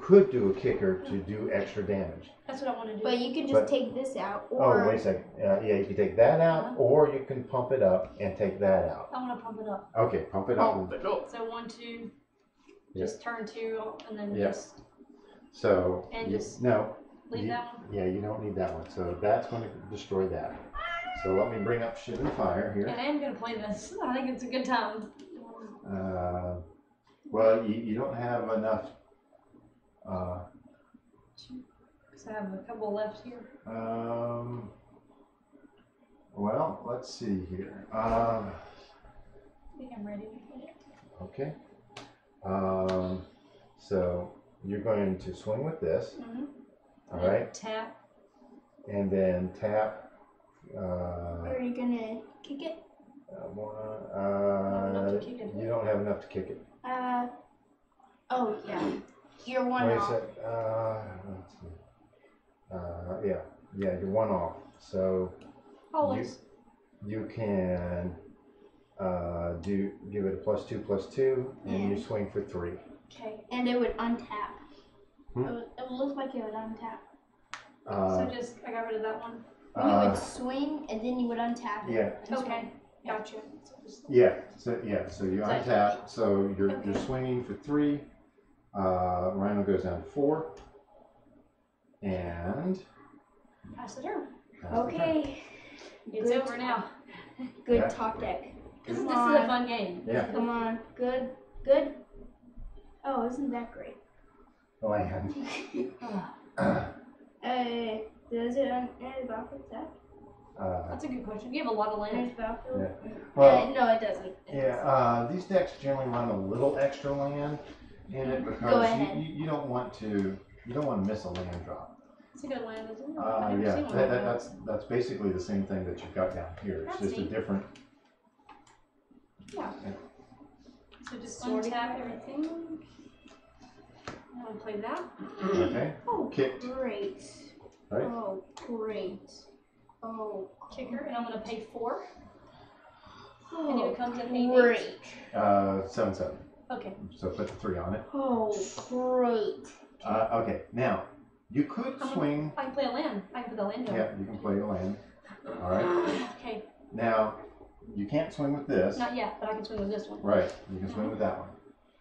could do a kicker to do extra damage. That's what I want to do. But you could just take this out, Oh, or wait a second. Yeah, you can take that out, or you can pump it up and take that out. I want to pump it up. Okay, pump it up. So 1, 2, just turn 2, and then Yeah. just So And just no. leave that one. Yeah, you don't need that one. So that's going to destroy that. So let me bring up Shit and Fire here. And I am going to play this. I think it's a good time. Well, you don't have enough. Because I have a couple left here. Well, let's see here. I think I'm ready to play it. Okay. So you're going to swing with this. All right. Tap. And then tap. are you gonna kick it? You don't have enough to kick it. Oh yeah. You're 1 Wait a off. sec. Let's see. Yeah, you're 1 off. So Always. you can give it a +2/+2, and you swing for 3. Okay. And it would untap. It looks like it would untap. So just, I got rid of that one. You would swing, and then you would untap it. Yeah. and swing. Okay. Gotcha. So just, So you untap. So you're swinging for 3. Rhino goes down to 4, and pass the turn. Okay. It's Good over now. Good Yeah. top deck. This is Come a on. fun game. Yeah. Come on. Good. Good. Oh, isn't that great? Land. Does it end Battlefield attack? That's a good question. You have a lot of land. There's Battlefield? Well, No, it doesn't. these decks generally run a little extra land in it Go because ahead. you don't want to miss a land drop. It's a good land, isn't it? I've never Yeah, seen one like that. that's basically the same thing that you've got down here. It's That's just a neat. different. Yeah. So just Sorting untap it. everything. I'll play that. Okay. Oh, Kicked. great. Right. Oh, great. Oh, Kicker, and I'm going to pay 4. oh And it comes at 8. great. 7/7. Okay. So put the 3 on it. Oh, great. Okay. Now you could swing. I can play a land. I can put the land down. Yeah, you can play a land. All right. Okay. Now you can't swing with this. Not yet, but I can swing with this one. Right. You can swing with that one.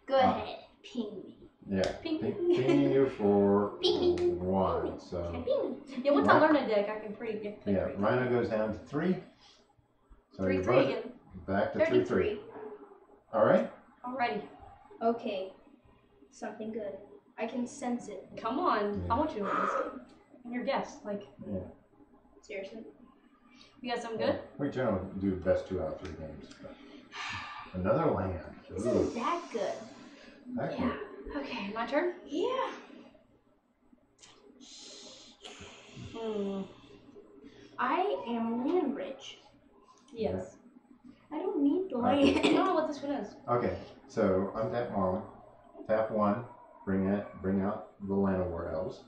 Go ahead. Ping me. Yeah. Ping. Pinging you for Ping, ping. 1. So. Ping. Yeah, once I learn a deck, I can play Yeah. 3. Rhino goes down to 3. So 3, you're 3 both again. back to 33. 3. All right. Alrighty. Okay. Something good. I can sense it. Come on. Yeah. I want you to win this game. I'm your guest. Like, Yeah. Seriously. you got something good? We generally do the best 2 out of 3 games. Another land. This Ooh, is that good. that Yeah. Okay, my turn. Yeah. I am land rich. Yes. I don't need the I land. don't know what this one is. Okay, so untap Marlin. Tap 1. Bring out the Llanowar elves.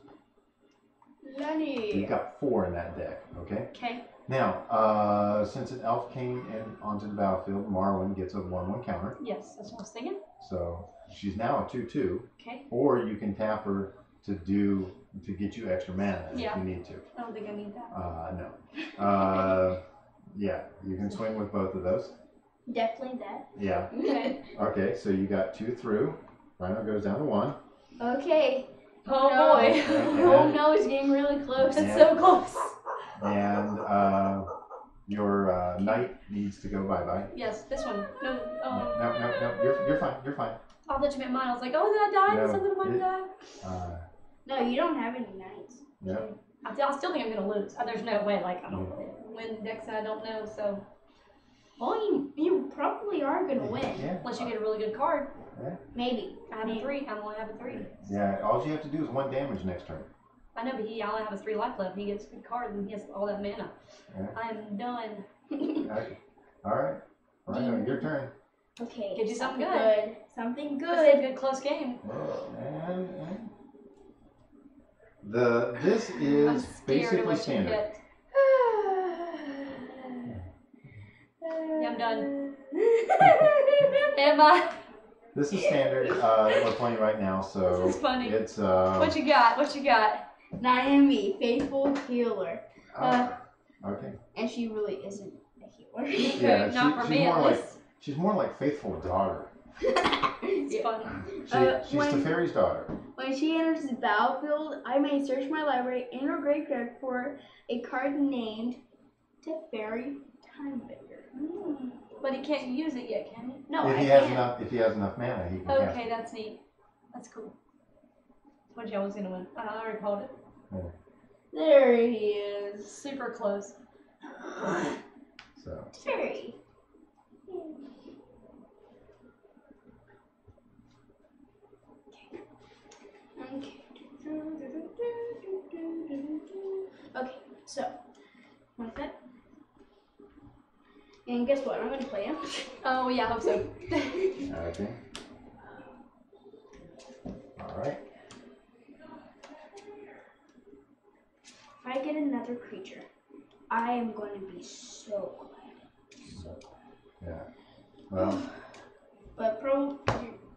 Lenny. You've got 4 in that deck. Okay. Okay. Now, since an elf came in onto the battlefield, Marwyn gets a 1/1 counter. Yes, that's what I was thinking. So she's now a 2/2. Okay. Or you can tap her to get you extra mana if Yeah. you need to. I don't think I need that. No. Yeah, you can swing with both of those. Definitely that. Yeah. Okay. Okay, so you got 2 through. Rhino goes down to 1. Okay. Oh No. boy. Oh no, it's getting really close. It's so close. And your knight needs to go bye-bye. Yes, this one. No, No. You're fine. You're fine. I thought you meant mine. I was like, oh, did I die? Did something of mine die? No, you don't have any knights. Yeah. I still think I'm gonna lose. There's no way. Like I don't win decks that I don't know. So. Well, you probably are gonna win. Yeah. Unless you get a really good card. Yeah. Maybe. I have a 3. I'm gonna have a 3. Yeah. All you have to do is 1 damage next turn. I know, but he only has 3 life left. He gets a good card and he has all that mana. Yeah. I am done. Okay. All right. Rhino, your turn. Okay. Gives you something good. Something good. It's a good close game. And this is basically standard. Yeah, I'm done. Am I? This is standard that we're playing right now, so this is funny. It's What you got? What you got? Naomi, faithful healer. Okay. And she really isn't a healer. Yeah, not for me at least. She's more like faithful daughter. It's funny. She's Teferi's daughter. When she enters the battlefield, I may search my library and or graveyard for a card named Teferi Timebender. But he can't use it yet, can he? No, if he has enough mana, he can cast Okay, it. that's neat. That's cool. Told you I was gonna win. I already called it. Yeah. There he is. Super close. So. Terry. Okay, so one set. And guess what? I'm gonna play him. Oh yeah, I hope so. Okay. Alright. If I get another creature, I am going to be so glad. So glad. Yeah. Well. But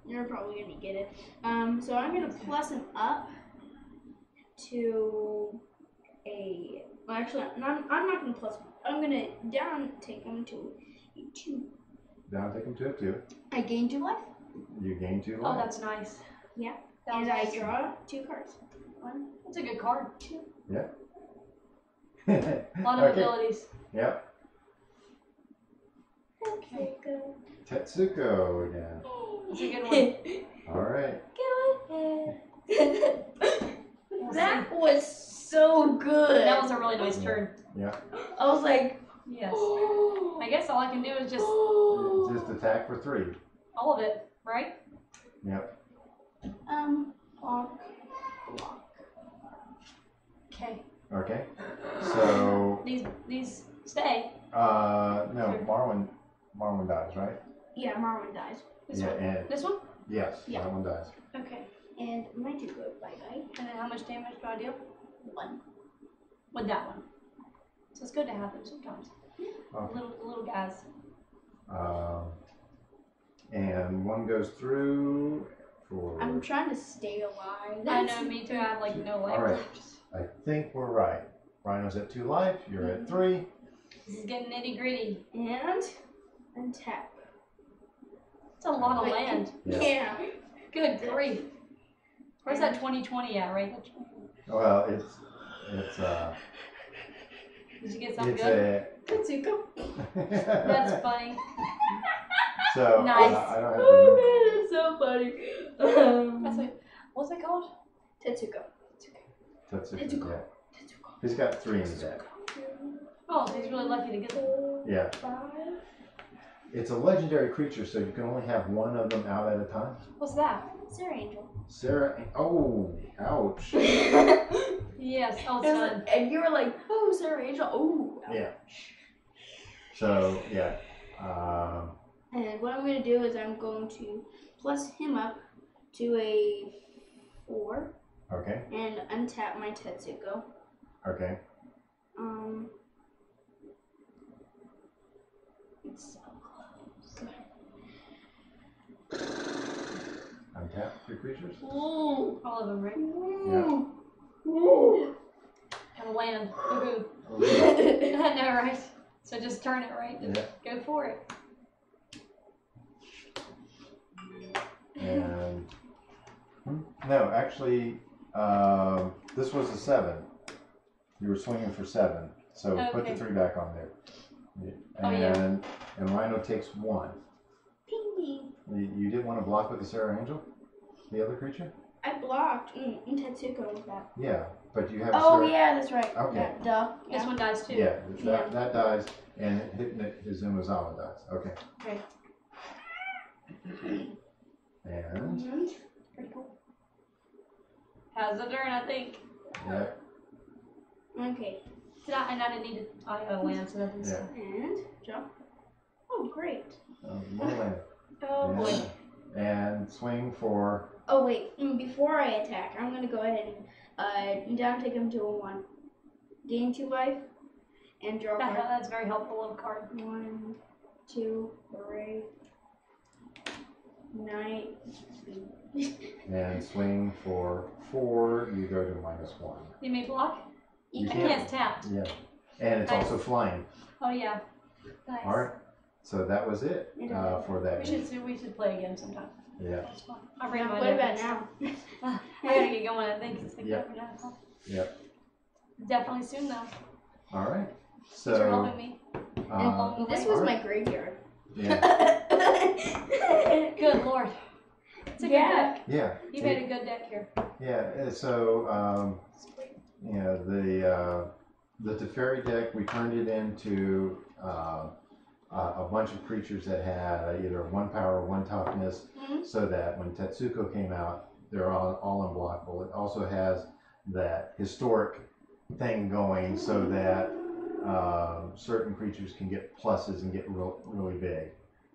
you're probably gonna get it. So I'm gonna plus him up to a. Well, actually, I'm not gonna plus him. I'm gonna down take him to a 2. Down take him to a 2. I gain 2 life. You gain 2 life. Oh, that's nice. Yeah. That And was I awesome. draw 2 cards. 1. That's a good card. 2. Yeah. A lot of abilities. Yep. Okay. Tetsuko again. That's a good one. Alright. Go ahead. That was so good. That was a really nice turn. Yeah. I was like, Yes. I guess all I can do is just Just attack for 3. all of it, right? Yep. Block. Okay. Okay. So. These stay. No, Marwin dies, right? Yeah, Marwin dies. This yeah, one. and This one? yes, Yeah. that one dies. Okay. And my 2 go bye-bye. And then how much damage do I deal? 1. With that one. So it's good to have them sometimes. Okay. The little guys. And 1 goes through for. I'm trying to stay alive. I know, me too. I have like no life All right. left. I think we're right. Rhino's at 2 life. You're at 3. This is getting nitty gritty. And tap. It's a lot of Wait. land. Yeah. Good grief. Where's that 2020 at, right? Well, it's Did you get something it's good? Tetsuko. That's funny. So Nice. I don't have Oh to. man, it's so funny. That's like, what's it called? Tetsuko. That's it. Tetsuko. Yeah. He's got 3 in the deck. Oh, he's really lucky to get them. Yeah. 5. It's a legendary creature, so you can only have 1 of them out at a time. What's that? Sarah Angel. Sarah. Oh, ouch. Yes. Oh, It was son. like- and you were like, oh, Sarah Angel. Oh. Yeah. So yeah. And what I'm going to do is I'm going to plus him up to a 4 Okay. and untap my Tetsuko. Okay. It's so close. Untap 3 creatures. Ooh. All of them, right? Yeah. Ooh. And land. Woohoo. Okay. I know, right? So just turn it, right? Just Yeah. go for it. And no, actually, this was a 7. You were swinging for 7, so put the Okay. 3 back on there. And Rhino takes 1. Ping me. You didn't want to block with the Sarah Angel, the other creature? I blocked Tetsuko with that. Yeah, but you have. Oh yeah, that's right. Okay. Yeah, duh. This one dies too. Yeah, that dies, and his Umazawa dies. Okay. Okay. And. Pretty cool. Has a turn, I think. Yeah. Okay. And I didn't need to IO land, so that didn't Yeah. And jump. Oh great. More land. Oh boy. And swing for. Oh wait, before I attack, I'm gonna go ahead and down take him to a 1. Gain 2 life and draw a card. That's very helpful of card. 1, 2, 3, 9. And swing for 4. You go to -1. You may block. You I can't. can't tap. Yeah, and it's also flying. Oh yeah. Nice. All right. So that was it for that. We should play again sometime. Yeah. That's fun. I'll bring my What about now? I gotta get going. I think it's like Yep. now. Yep. Definitely soon though. All right. Thanks for So helping me. This was my graveyard. yeah. Good lord. It's a good deck. Yeah. You made a good deck here. Yeah. So you know the Teferi deck, we turned it into a bunch of creatures that had either 1 power or 1 toughness, so that when Tetsuko came out, they're all unblockable. It also has that historic thing going, so that certain creatures can get pluses and get really big.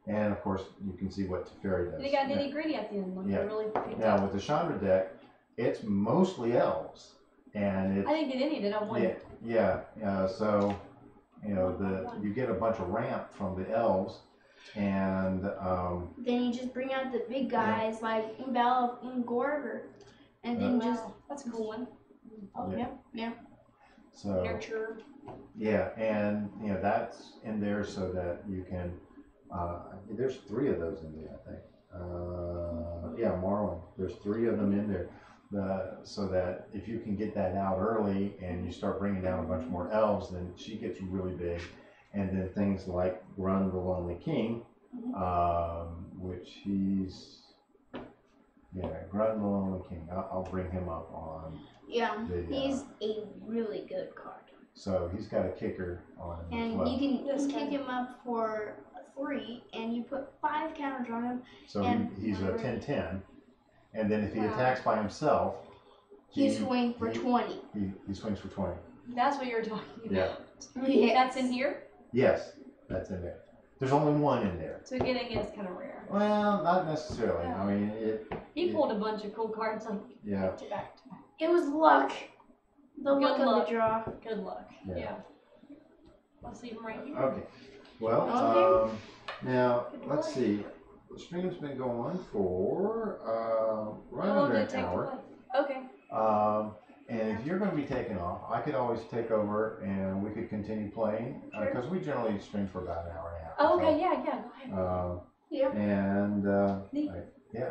And of course, you can see what Teferi does. They got nitty gritty at the end. Like they really picked now up. with the Chandra deck, it's mostly elves, and it's I didn't get any. Did I one? So you know you get a bunch of ramp from the elves, and then you just bring out the big guys like Bell and Gorger, and then that's a cool one. Okay. Yeah. So Nurture. yeah, and you know that's in there so that you can. There's 3 of those in there, I think. Yeah, Marlin. There's 3 of them in there. So that if you can get that out early and you start bringing down a bunch more elves, then she gets really big. And then things like Grun the Lonely King, which he's, Grun the Lonely King. I'll bring him up on. Yeah, he's a really good card. So he's got a kicker on him and as well. You can kick him up for 3, and you put 5 counters on him. So he's a 10/10. And then if he attacks by himself, he swings for 20. He swings for 20. That's what you're talking about. Yeah. That's in here? Yes, that's in there. There's only 1 in there. So getting it is kind of rare. Well, not necessarily. Yeah. I mean, He pulled a bunch of cool cards like back to back. It was luck. The luck of the draw. Good luck. Yeah. Let's leave him right here. Okay. Well, now let's see. The stream's been going for right under an hour. Okay. And if you're going to be taking off, I could always take over and we could continue playing because we generally stream for about an hour and a half. Oh, okay, yeah, go ahead. And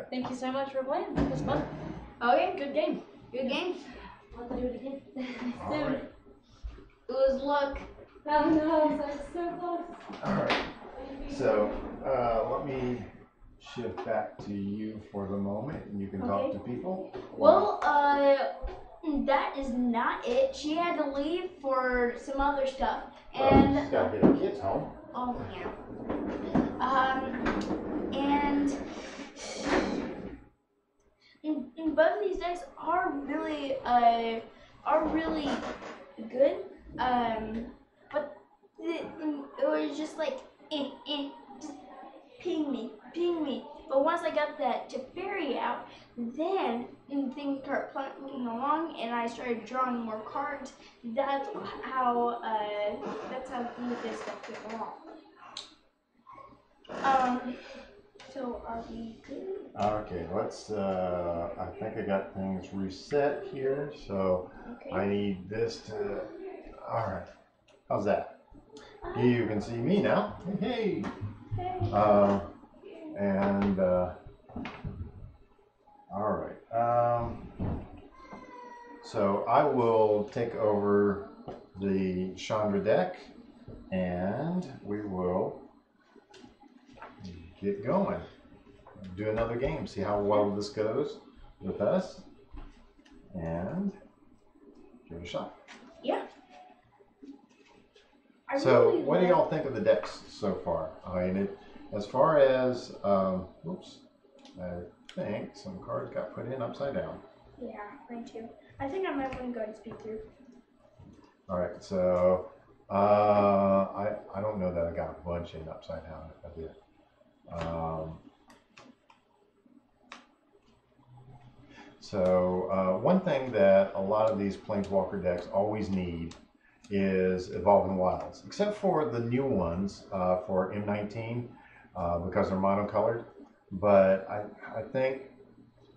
Thank you so much for playing. It was fun. Okay, Good game. good game. I'll have to do it again. all Soon. right. It was luck. Oh no, that's so close. All right. So let me shift back to you for the moment, and you can talk to people. Well, that is not it. She had to leave for some other stuff, and she's got to get her kids home. oh yeah. And both of these decks are really good. But it was just like just ping me. But once I got that Teferi out, then things started plugging along, and I started drawing more cards. That's how this stuff took along. So are we good? Okay, let's. I think I got things reset here, so I need this to. All right, how's that? You can see me now. Hey. And all right. So I will take over the Chandra deck, And we will get going. Do another game, see how well this goes with us, and give it a shot. Yeah. So, what do y'all think of the decks so far? I mean, as far as, oops, I think some cards got put in upside down. Yeah, mine too. I think I might want to go and speak through. All right, so I don't know that I got a bunch in upside down. If I did. So one thing that a lot of these Planeswalker decks always need is Evolving Wilds, except for the new ones for M19 because they're monocolored. But I think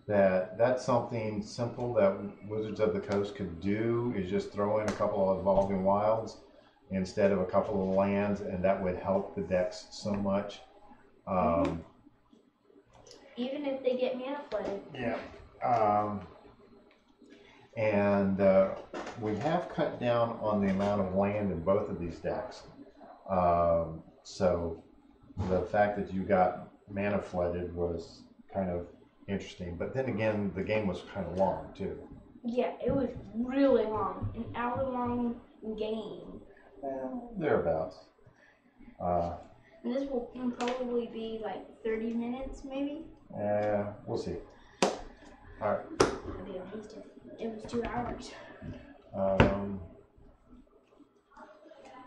that's something simple that Wizards of the Coast could do, is just throw in a couple of Evolving Wilds instead of a couple of lands, and that would help the decks so much. Even if they get mana flooded. Yeah. And we have cut down on the amount of land in both of these decks. So the fact that you got mana flooded was kind of interesting. But then again, the game was kind of long too. Yeah, it was really long. An hour-long game. Well, thereabouts. And this will probably be like 30 minutes, maybe? We'll see. All right. I'll be amazed if it was 2 hours.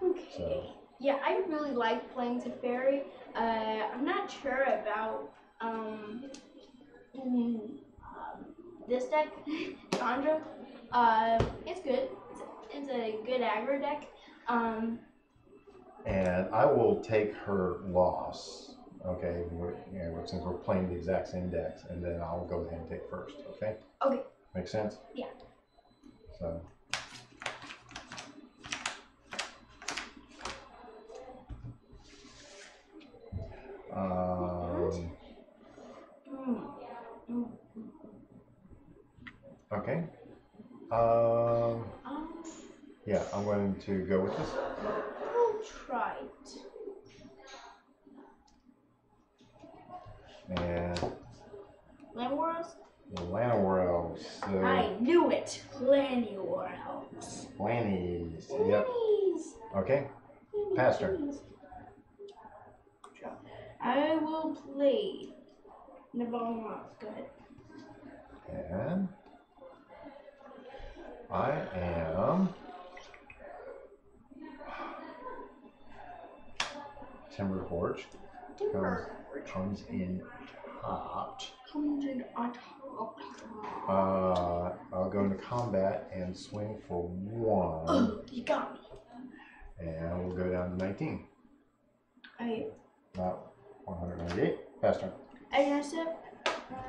Okay. So. Yeah, I really like playing Teferi. I'm not sure about this deck, Chandra. It's good. It's a good aggro deck. And I will take her loss, okay, since we're playing the exact same decks, and then I'll go ahead and take first, okay? Okay. Make sense? Yeah. So. Okay. Yeah, I'm going to go with this. I'll try it. And Land Worlds? Land Worlds. So I knew it. Land Worlds. Lannies. Yep. Okay. Pass turn. I will play Evolving Wilds. Go ahead. And I am Timber Forge. Comes in topped. I'll go into combat and swing for 1. Oh, you got me. And we'll go down to 19. Not 198. Pass turn. I guess it.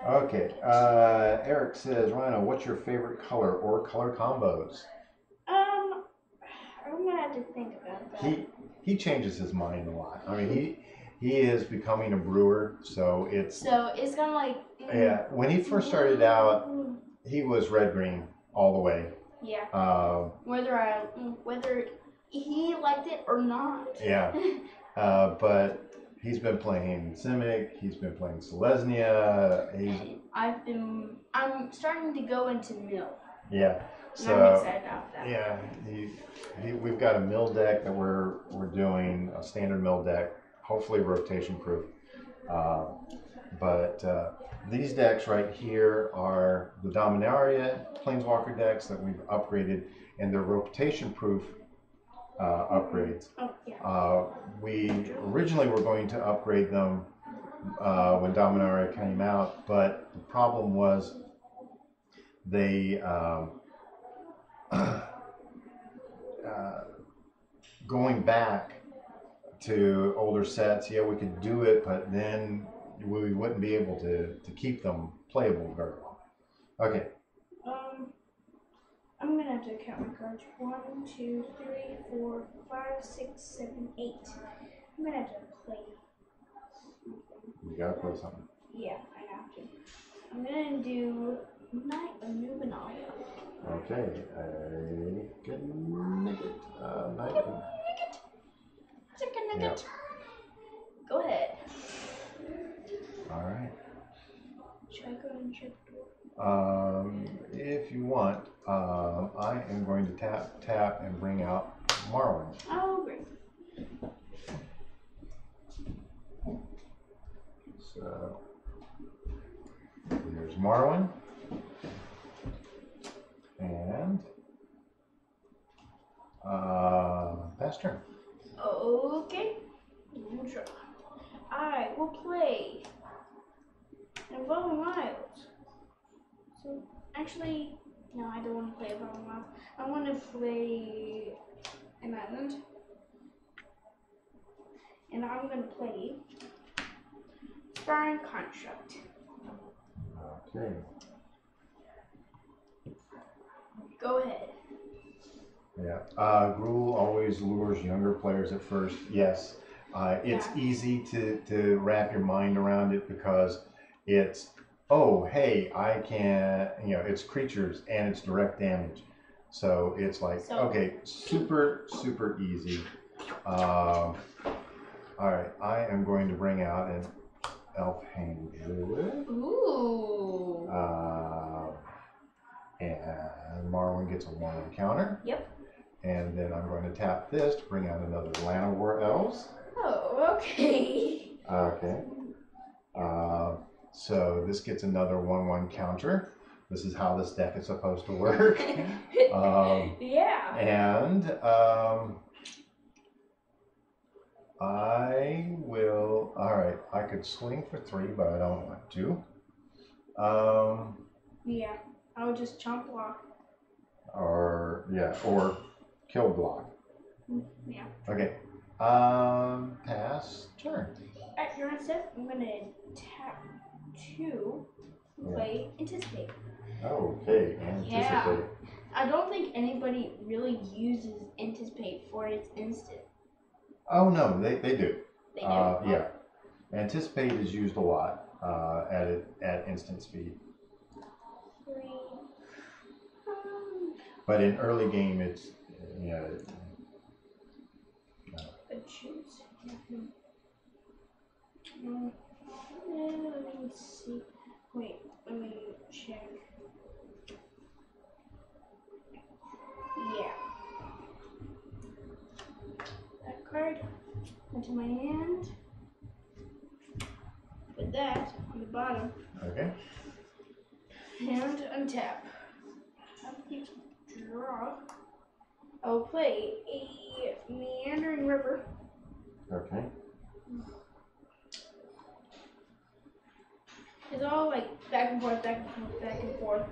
Okay. Eric says, Rhino, what's your favorite color or color combos? I'm gonna have to think about that. He changes his mind a lot. I mean, he is becoming a brewer, so it's gonna like. Yeah. When he first started out, he was red green all the way. Yeah. Whether he liked it or not. Yeah. But he's been playing Simic. He's been playing Selesnya. I'm starting to go into Mill. Yeah. So I'm excited about that. Yeah, we've got a mill deck that we're doing, a standard mill deck, hopefully rotation proof. But these decks right here are the Dominaria Planeswalker decks that we've upgraded, and they're rotation proof upgrades. Oh, yeah. We originally were going to upgrade them when Dominaria came out, but the problem was they going back to older sets, yeah, we could do it, but then we wouldn't be able to keep them playable very long. Okay. I'm gonna have to count my cards. 1, 2, 3, 4, 5, 6, 7, 8. I'm gonna have to play something. You gotta play something. Yeah, I have to. I'm gonna do Knight of Dominaria. Okay, I can make it. Knight of like Yep. a turn. Go ahead. All right. Should I go and check the door? If you want, I am going to tap and bring out Marwin. Oh, great. So there's Marwin, and pass turn. Okay. We'll draw. I will play Evolving Wilds. So actually, no, I don't want to play Evolving Wilds. I want to play an island, and I'm gonna play Sparring Construct. Okay. Go ahead. Yeah. Gruul always lures younger players at first. Yes. It's easy to wrap your mind around it because it's, oh, hey, I can, it's creatures and it's direct damage. So it's like, okay, super easy. All right, I am going to bring out an Elfhame Druid. Ooh. And Marwin gets a 1 counter. Yep. And then I'm going to tap this to bring out another Llanowar Elves. Oh, okay. Okay. So this gets another 1/1 counter. This is how this deck is supposed to work. Yeah. And I will. All right. I could swing for 3, but I don't want to. Yeah. I would just chomp block. Or kill block. Yeah. Okay. Pass turn. At your next step, I'm gonna tap 2, play Anticipate. Okay, Anticipate. Yeah. I don't think anybody really uses Anticipate for its instant. Oh no, they do. They do. Yeah. Anticipate is used a lot at instant speed. 3. But in early game, it's Good choose. Let me see. Wait, let me check. Yeah. That card into my hand. Put that on the bottom. Okay. And untap. Draw. I'll play a Meandering River. Okay. It's all like back and forth, back and forth, back and forth.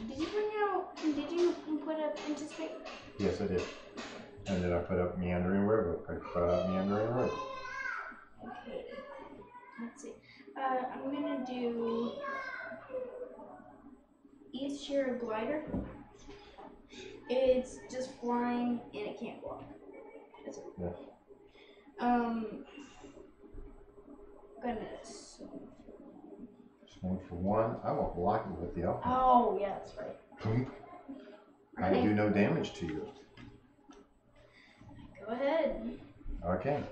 Did you put up Anticipate? Yes, I did. And then I put up Meandering River. Okay. Let's see. I'm gonna do East Share Glider. It's just flying and it can't block. That's it. Yeah. Gonna Swing for 1. I won't block it with the Elfhame. Oh, yeah, that's right. I do no damage to you. Go ahead. Okay.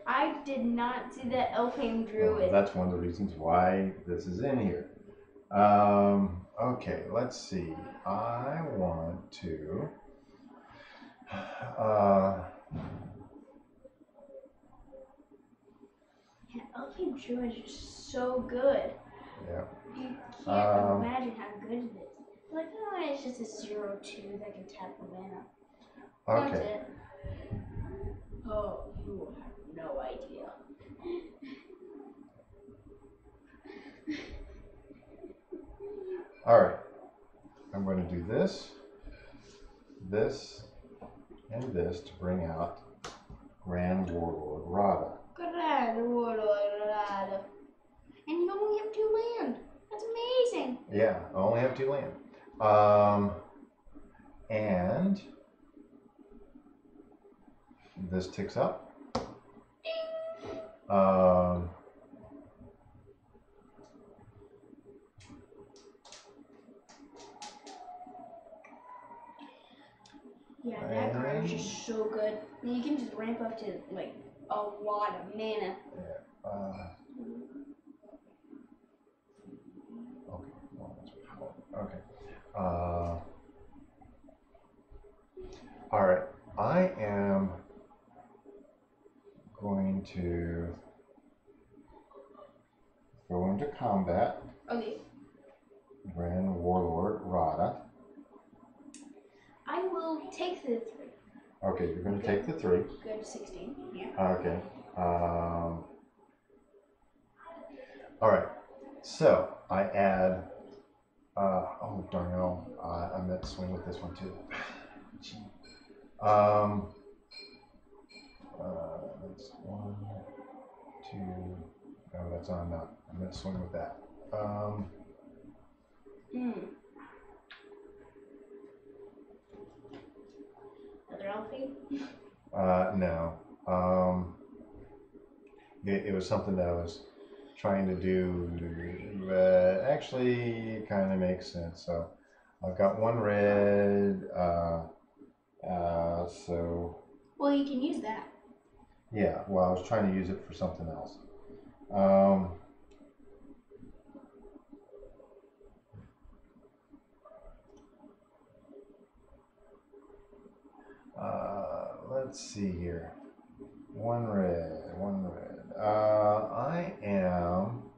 I did not see that Elfhame Druid. Well, that's one of the reasons why this is in here. Okay, let's see. I want to. Elfhame Druid is just so good. Yeah. You can't imagine how good it is. Like, oh, it's just a 0/2 that can tap the mana. Okay. That's it. Oh, you have no idea. All right. I'm going to do this, and this to bring out Grand Warlord Rada. Grand Warlord Rada. And you only have 2 land. That's amazing. Yeah, I only have 2 land. And this ticks up. Yeah, that card is just so good. And you can just ramp up to like a lot of mana. Yeah. Okay. Well, that's okay. All right. I am going to go into combat. Okay. Grand Warlord Rada. I will take the 3. Okay, you're going to take the 3. Good, 16. Yeah. Okay. All right. So I add. Oh darn no! I meant to swing with this one too. That's 1, 2. No, that's on that. I'm going to swing with that. Another Alfie? No. It was something that I was trying to do, but actually kind of makes sense. So I've got 1 red. So. Well, you can use that. Yeah. Well, I was trying to use it for something else. Let's see here. 1 red, 1 red. I am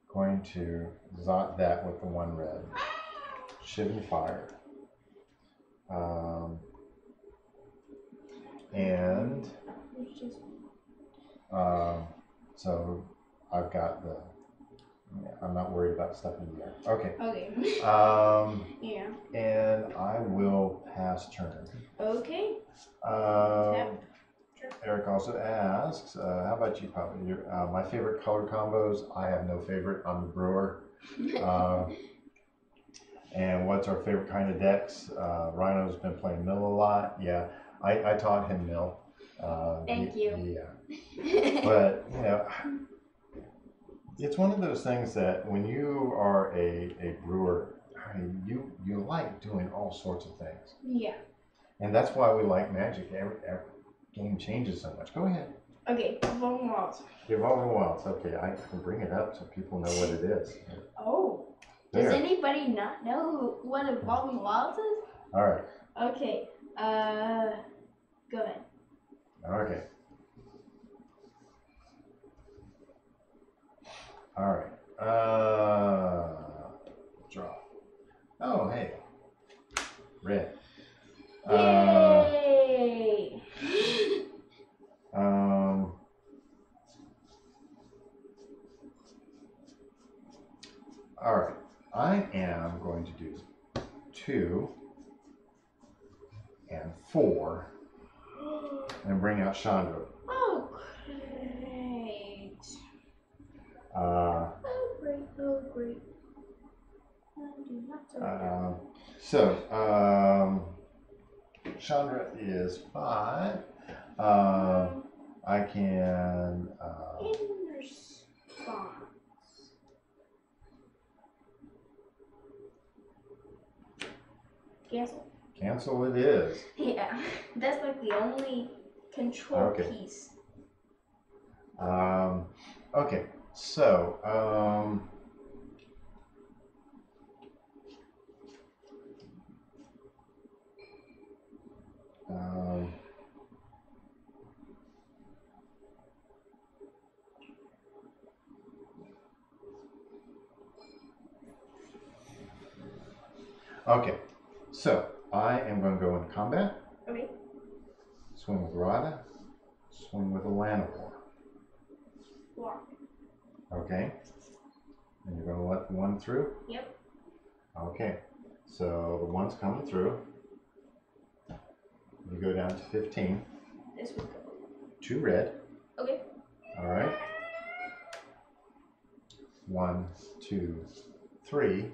going to zot that with the 1 red. Shivan Fire. So I've got the. Yeah, I'm not worried about stuff in the air. Okay. Okay. Yeah. And I will pass turn. Okay. Eric also asks, how about you, Papa? My favorite color combos. I have no favorite. I'm a brewer. And what's our favorite kind of decks? Rhino's been playing mill a lot. Yeah, I taught him mill. Thank you. Yeah. But, you know, it's one of those things that when you are a brewer, you like doing all sorts of things. Yeah. And that's why we like Magic. Every game changes so much. Go ahead. Okay, Evolving Wilds. Evolving Wilds. Okay, I can bring it up so people know what it is. Oh. There. Does anybody not know what Evolving Wilds is? All right. Okay. Go ahead. Okay. All right. Draw. Oh, hey. Red. Yay! All right. I am going to do 2 and 4 and bring out Chandra. Oh, great. Oh, great. Oh, great. Chandra is 5. I can. In response. Cancel. Cancel it is. Yeah, that's like the only control piece. Okay, so okay, so I am going to go into combat. Okay. Swing with Rada. Swing with a Llanowar. Block. Okay. And you're going to let the 1 through? Yep. Okay. So the 1's coming through. You go down to 15. This would go. 2 red. Okay. All right. 1, 2, 3.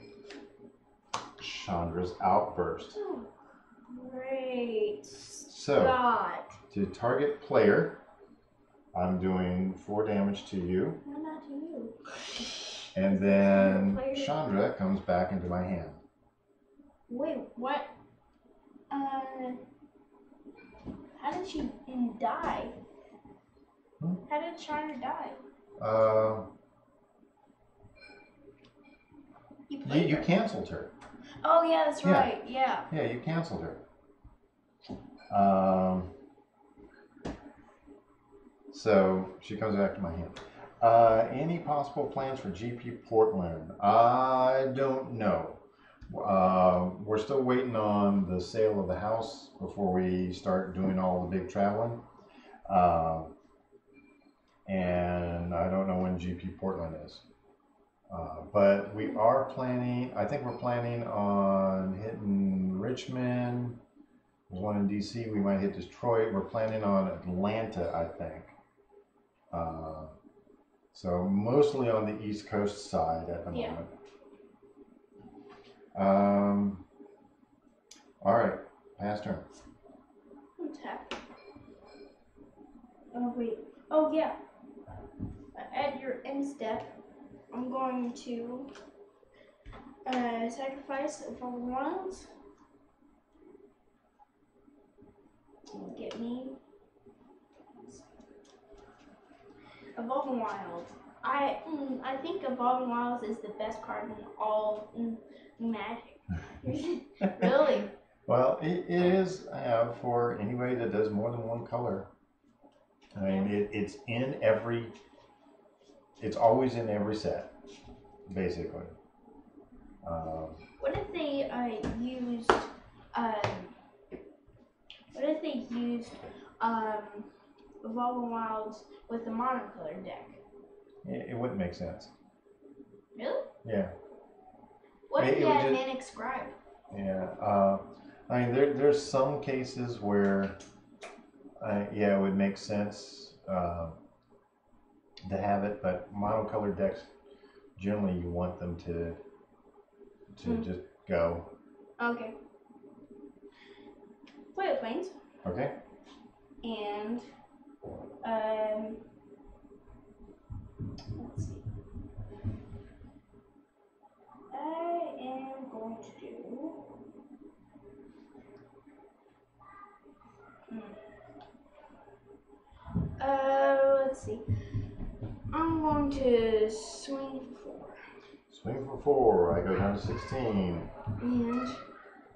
Chandra's Outburst. Oh, great. So, to target player, I'm doing 4 damage to you. Why not to you? And then Chandra comes back into my hand. Wait, what? How did she die? How did Shiner die? You canceled her. Oh yeah, that's right. Yeah. Yeah, you canceled her. So she comes back to my hand. Any possible plans for GP Portland? I don't know. We're still waiting on the sale of the house before we start doing all the big traveling. And I don't know when GP Portland is. But we are planning, I think we're planning on hitting Richmond. There's one in DC. We might hit Detroit. We're planning on Atlanta, I think. So mostly on the East Coast side at the moment. All right, pass turn. Tap. Oh wait. Oh yeah. At your end step, I'm going to sacrifice for Wilds. Get me Evolving Wilds. I think Evolving Wilds is the best card in all Magic. Really? Well, it is for anybody that does more than one color. I mean, it's in every. It's always in every set, basically. What if they used? What if they used Evolving Wilds with the monocolor deck? It wouldn't make sense. Really? Yeah. What if you had Manic Scribe? Yeah. I mean, there's some cases where, yeah, it would make sense to have it, but monocolored decks, generally you want them to just go. Okay. Play with Plains. Okay. And let's see. I am going to do. Let's see. I'm going to swing for 4. Swing for 4. I go down to 16. And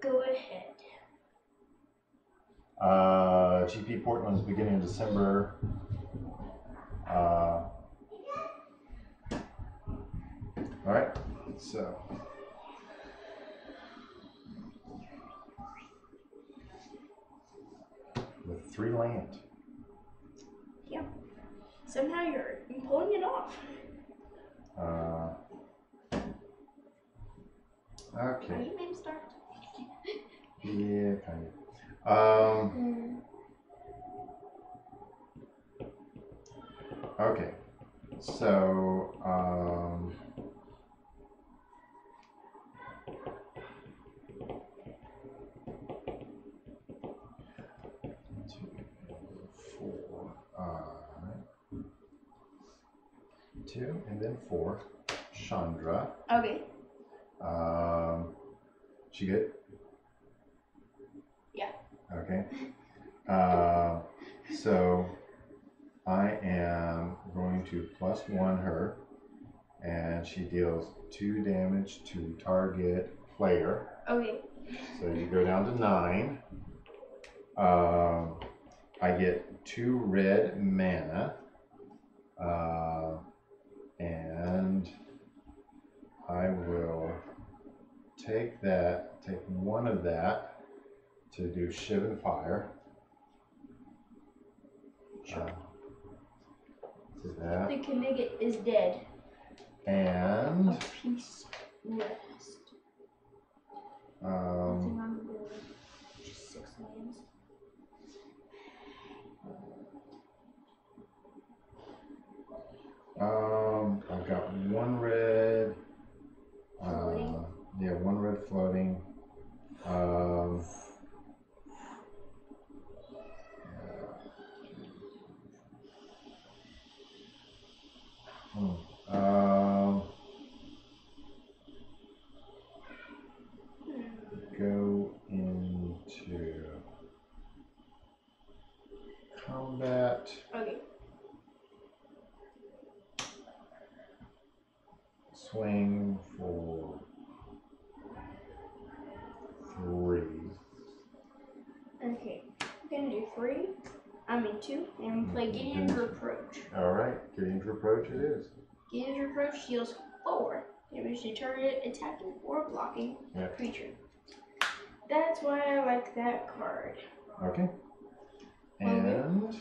go ahead. GP Portland's beginning of December. All right. So. With 3 land. Yeah. Somehow you're pulling it off. Okay. Are you name start? Yeah, kind of. Okay. So, two and then 4. Chandra. Okay. She good? Yeah. Okay. So I am going to +1 her, and she deals 2 damage to target player. Okay. So you go down to 9. I get 2 red mana, and I will take 1 of that to do Shiv and Fire. Sure. To that. The Knigget is dead. And A peace rest. Nothing on the board. Just 6 lands. I've got 1 red. Floating. Yeah, 1 red floating. Go into combat. Okay. Swing for 3. Okay. I'm gonna do 3. I mean 2, and play Gideon's Reproach. Alright, Gideon's Reproach it is. Gideon's Reproach deals 4 damage to target attacking or blocking creature. That's why I like that card. Okay. And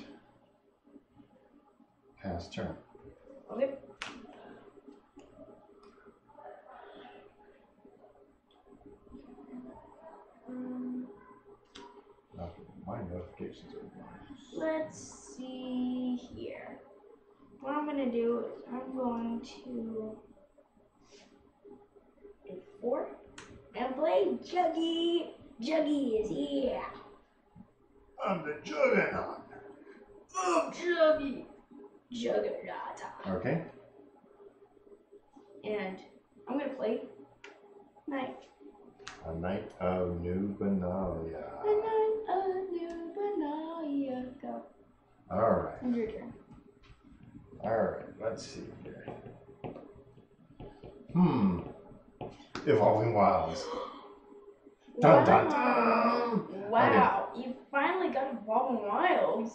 pass turn. Okay. My notifications are on. Let's see here. What I'm gonna do is I'm going to do 4 and play Juggy. Juggy is here. I'm the Juggernaut. Oh, Juggy. Juggernaut. Okay. And I'm gonna play Knight. A Knight of New Benalia. A Knight of New Benalia. Go. Alright. It's your turn. Alright, let's see here. Evolving Wilds. Dun dun dun! Wow, you finally got Evolving Wilds.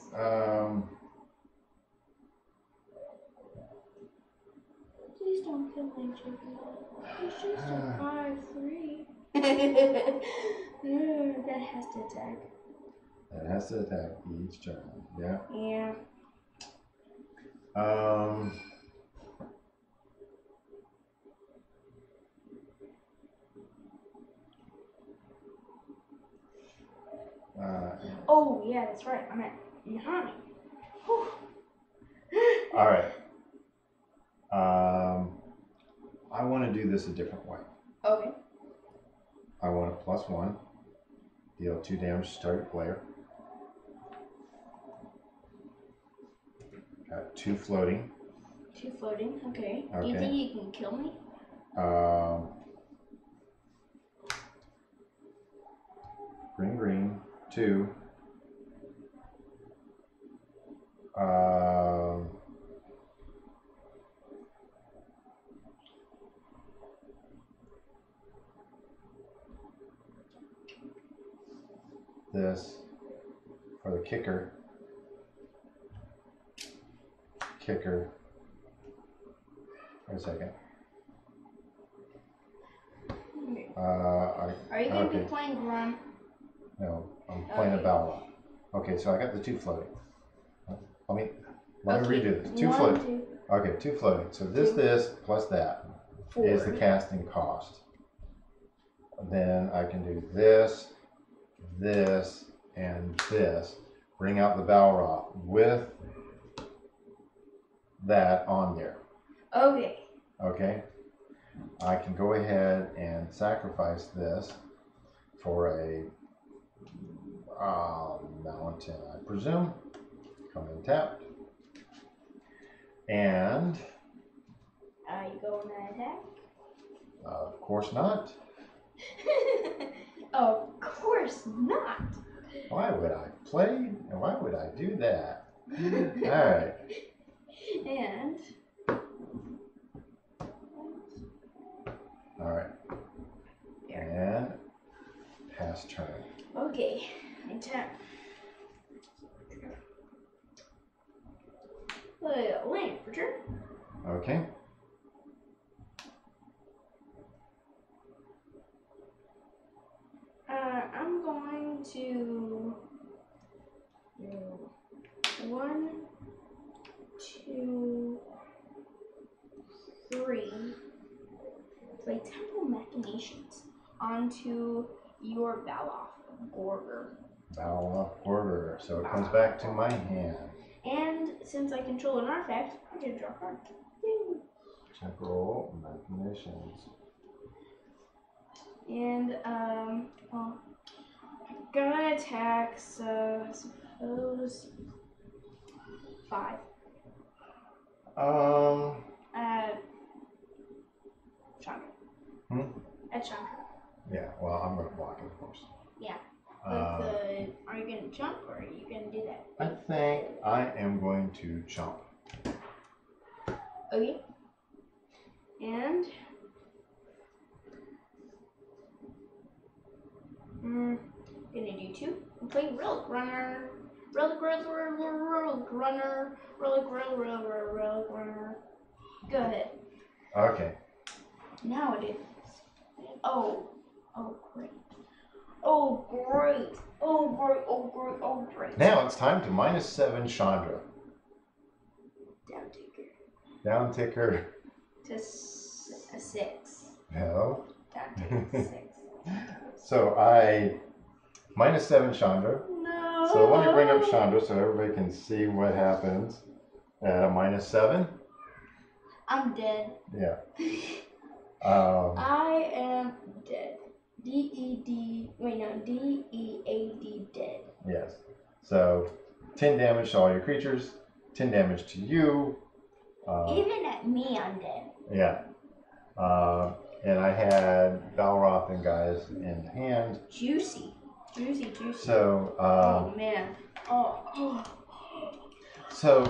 Please don't kill my chicken. It's just a 5/3. That has to attack. It has to attack each turn. Yeah. Yeah. Oh, yeah, that's right. I'm at behind. All right. I want to do this a different way. Okay. I want a +1. Deal 2 damage to target player. Got 2 floating. 2 floating. Okay. Okay. Do you think you can kill me? Green, 2. This for the kicker. Wait a second. Are you going to be playing Grunt? No, I'm playing a Balrog. Okay, so I got the 2 floating. Let me redo this. 2 floating. Okay, 2 floating. So this plus that 4 is the casting cost. Then I can do this, and this. Bring out the Balrog with that on there. Okay. Okay. I can go ahead and sacrifice this for a mountain, I presume. Come in tapped. And You go on that attack? of course not. Of course not. Why would I play? And why would I do that? Alright. And Alright. And pass turn. okay. Attack. Land for turn. Okay. I'm going to do 1, 2, 3. Play Temple Machinations onto your Baloth Gorger. Battle Order. So it comes back to my hand. And since I control an artifact, I get to draw a card. Yay. Temporal Machinations. And well, I'm gonna attack. So I suppose 5. Chandra. At Chandra. Yeah. Well, I'm gonna block it, of course. Yeah. Are you gonna jump or are you gonna do that? I think I am going to chomp. Okay. And gonna do 2. I'm playing Relic Runner. Relic Runner. Go ahead. Okay. Now it is. Oh great. Oh great. Oh great. Oh great. Oh great. Now it's time to -7 Chandra. Down ticker. To a 6. No. Down ticker 6. So I -7 Chandra. No. So let me bring up Chandra so everybody can see what happens at a -7. I'm dead. Yeah. I am dead. D-E-A-D, dead. Yes. So 10 damage to all your creatures, 10 damage to you. Even at me, I'm dead. Yeah. And I had Balroth and guys in hand. Juicy. So, oh man. Oh. So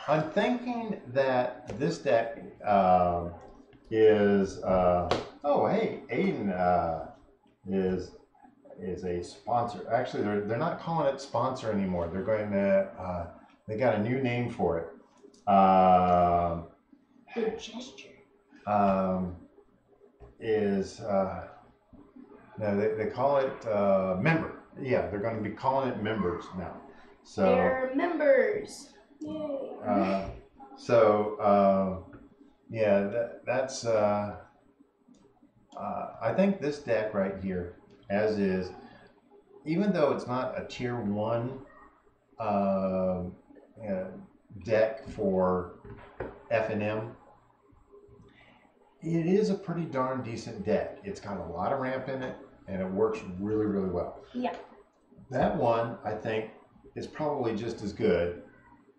I'm thinking that this deck is oh hey, Aiden is a sponsor. Actually, they're not calling it sponsor anymore. They're going to they got a new name for it. The gesture. No, they call it member. Yeah, they're going to be calling it members now. So they're members. Yay. Yeah, that's I think this deck right here, as is, even though it's not a tier 1 deck for F&M, it is a pretty darn decent deck. It's got a lot of ramp in it, and it works really, really well. Yeah. That one, I think, is probably just as good.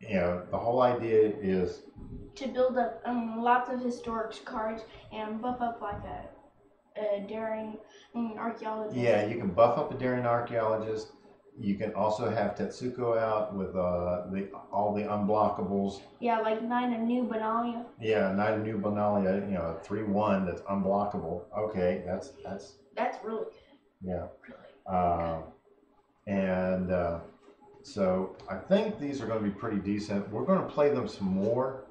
You know, the whole idea is to build up lots of historic cards and buff up like a daring archaeologist. Yeah, you can buff up a daring archaeologist. You can also have Tetsuko out with all the unblockables. Yeah, like Knight of New Benalia. Yeah, Knight of New Benalia, you know, a 3/1 that's unblockable. Okay, that's really good. Yeah. Really. So I think these are going to be pretty decent. We're going to play them some more,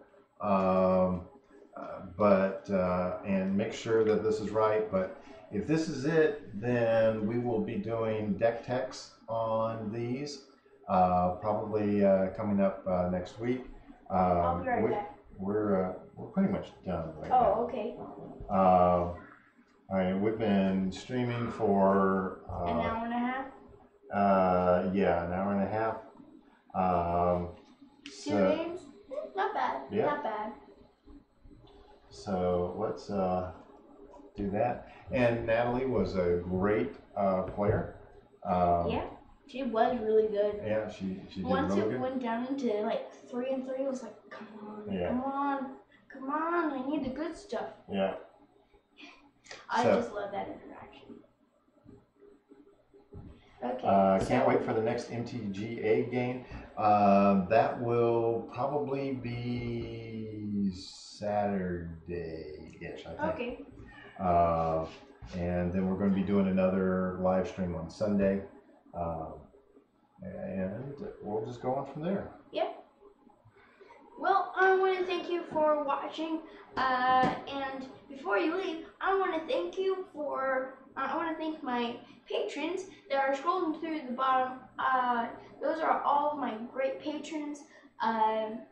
and make sure that this is right. But if this is it, then we will be doing deck techs on these, probably coming up next week. I'll be right back. We're pretty much done right now. now. Okay. We've been streaming for an hour and a half. Yeah, an hour and a half. 2 games? Not bad. Yeah. Not bad. So let's do that. And Natalie was a great player. Yeah, she was really good. Yeah, she did Once really it good. went down to like 3-3, it was like, come on, come on, I need the good stuff. Yeah. I just love that interaction. Okay. Can't wait for the next MTGA game. That will probably be Saturday-ish, I think. Okay. And then we're going to be doing another live stream on Sunday. And we'll just go on from there. Yep. Well, I want to thank you for watching. And before you leave, I want to thank my patrons that are scrolling through the bottom. Those are all of my great patrons. And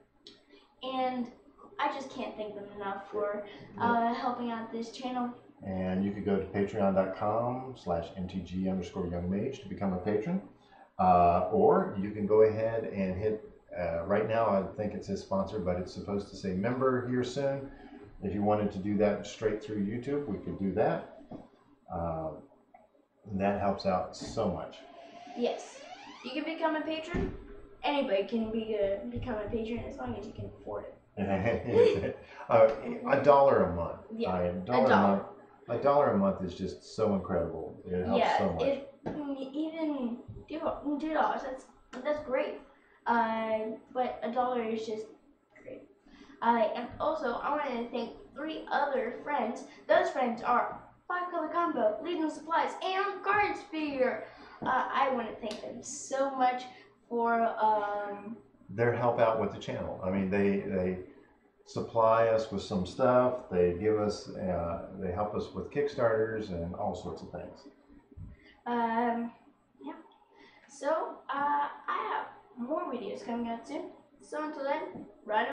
I just can't thank them enough for helping out this channel. And you could go to patreon.com/mtg_youngmage to become a patron. Or you can go ahead and hit, right now I think it says sponsor, but it's supposed to say member here soon. If you wanted to do that straight through YouTube, we could do that. And that helps out so much. Yes. You can become a patron. Anybody can become a patron as long as you can afford it. $1 a month. Yeah, $1 a month is just so incredible. It helps so much. even $2. That's great. But $1 is just great. And also, I wanted to thank 3 other friends. Those friends are 5-color combo, Legion Supplies, and Cards Figure. I want to thank them so much for their help out with the channel. I mean, they supply us with some stuff. They give us, they help us with Kickstarters and all sorts of things. Yeah. So I have more videos coming out soon. So until then, Rhino.